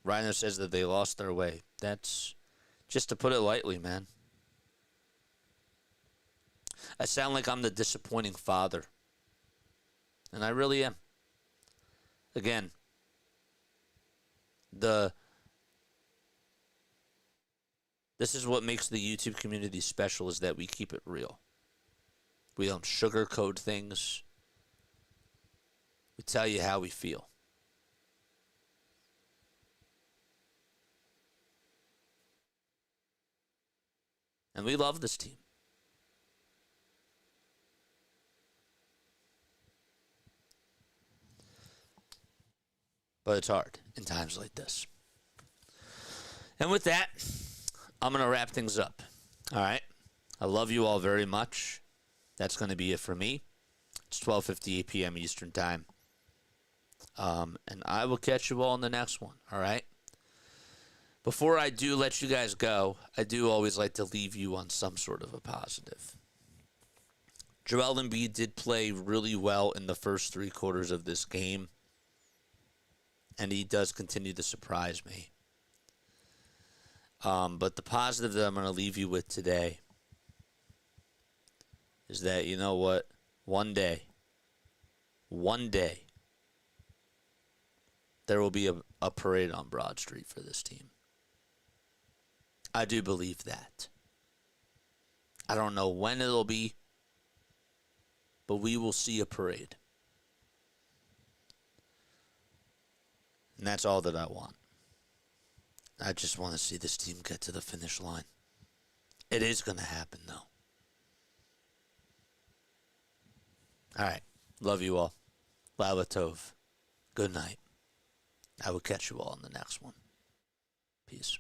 Rhino says that they lost their way. That's just to put it lightly, man. I sound like I'm the disappointing father. And I really am. Again, this is what makes the YouTube community special, is that we keep it real. We don't sugarcoat things. We tell you how we feel. And we love this team. But it's hard in times like this. And with that, I'm going to wrap things up. All right? I love you all very much. That's going to be it for me. It's 12:58 p.m. Eastern Time. And I will catch you all in the next one. All right? Before I do let you guys go, I do always like to leave you on some sort of a positive. Joel Embiid did play really well in the first 3 quarters of this game. And he does continue to surprise me. But the positive that I'm going to leave you with today is that, you know what? One day, there will be a parade on Broad Street for this team. I do believe that. I don't know when it'll be, but we will see a parade. And that's all that I want. I just want to see this team get to the finish line. It is going to happen, though. All right. Love you all. Lala Tov. Good night. I will catch you all in the next one. Peace.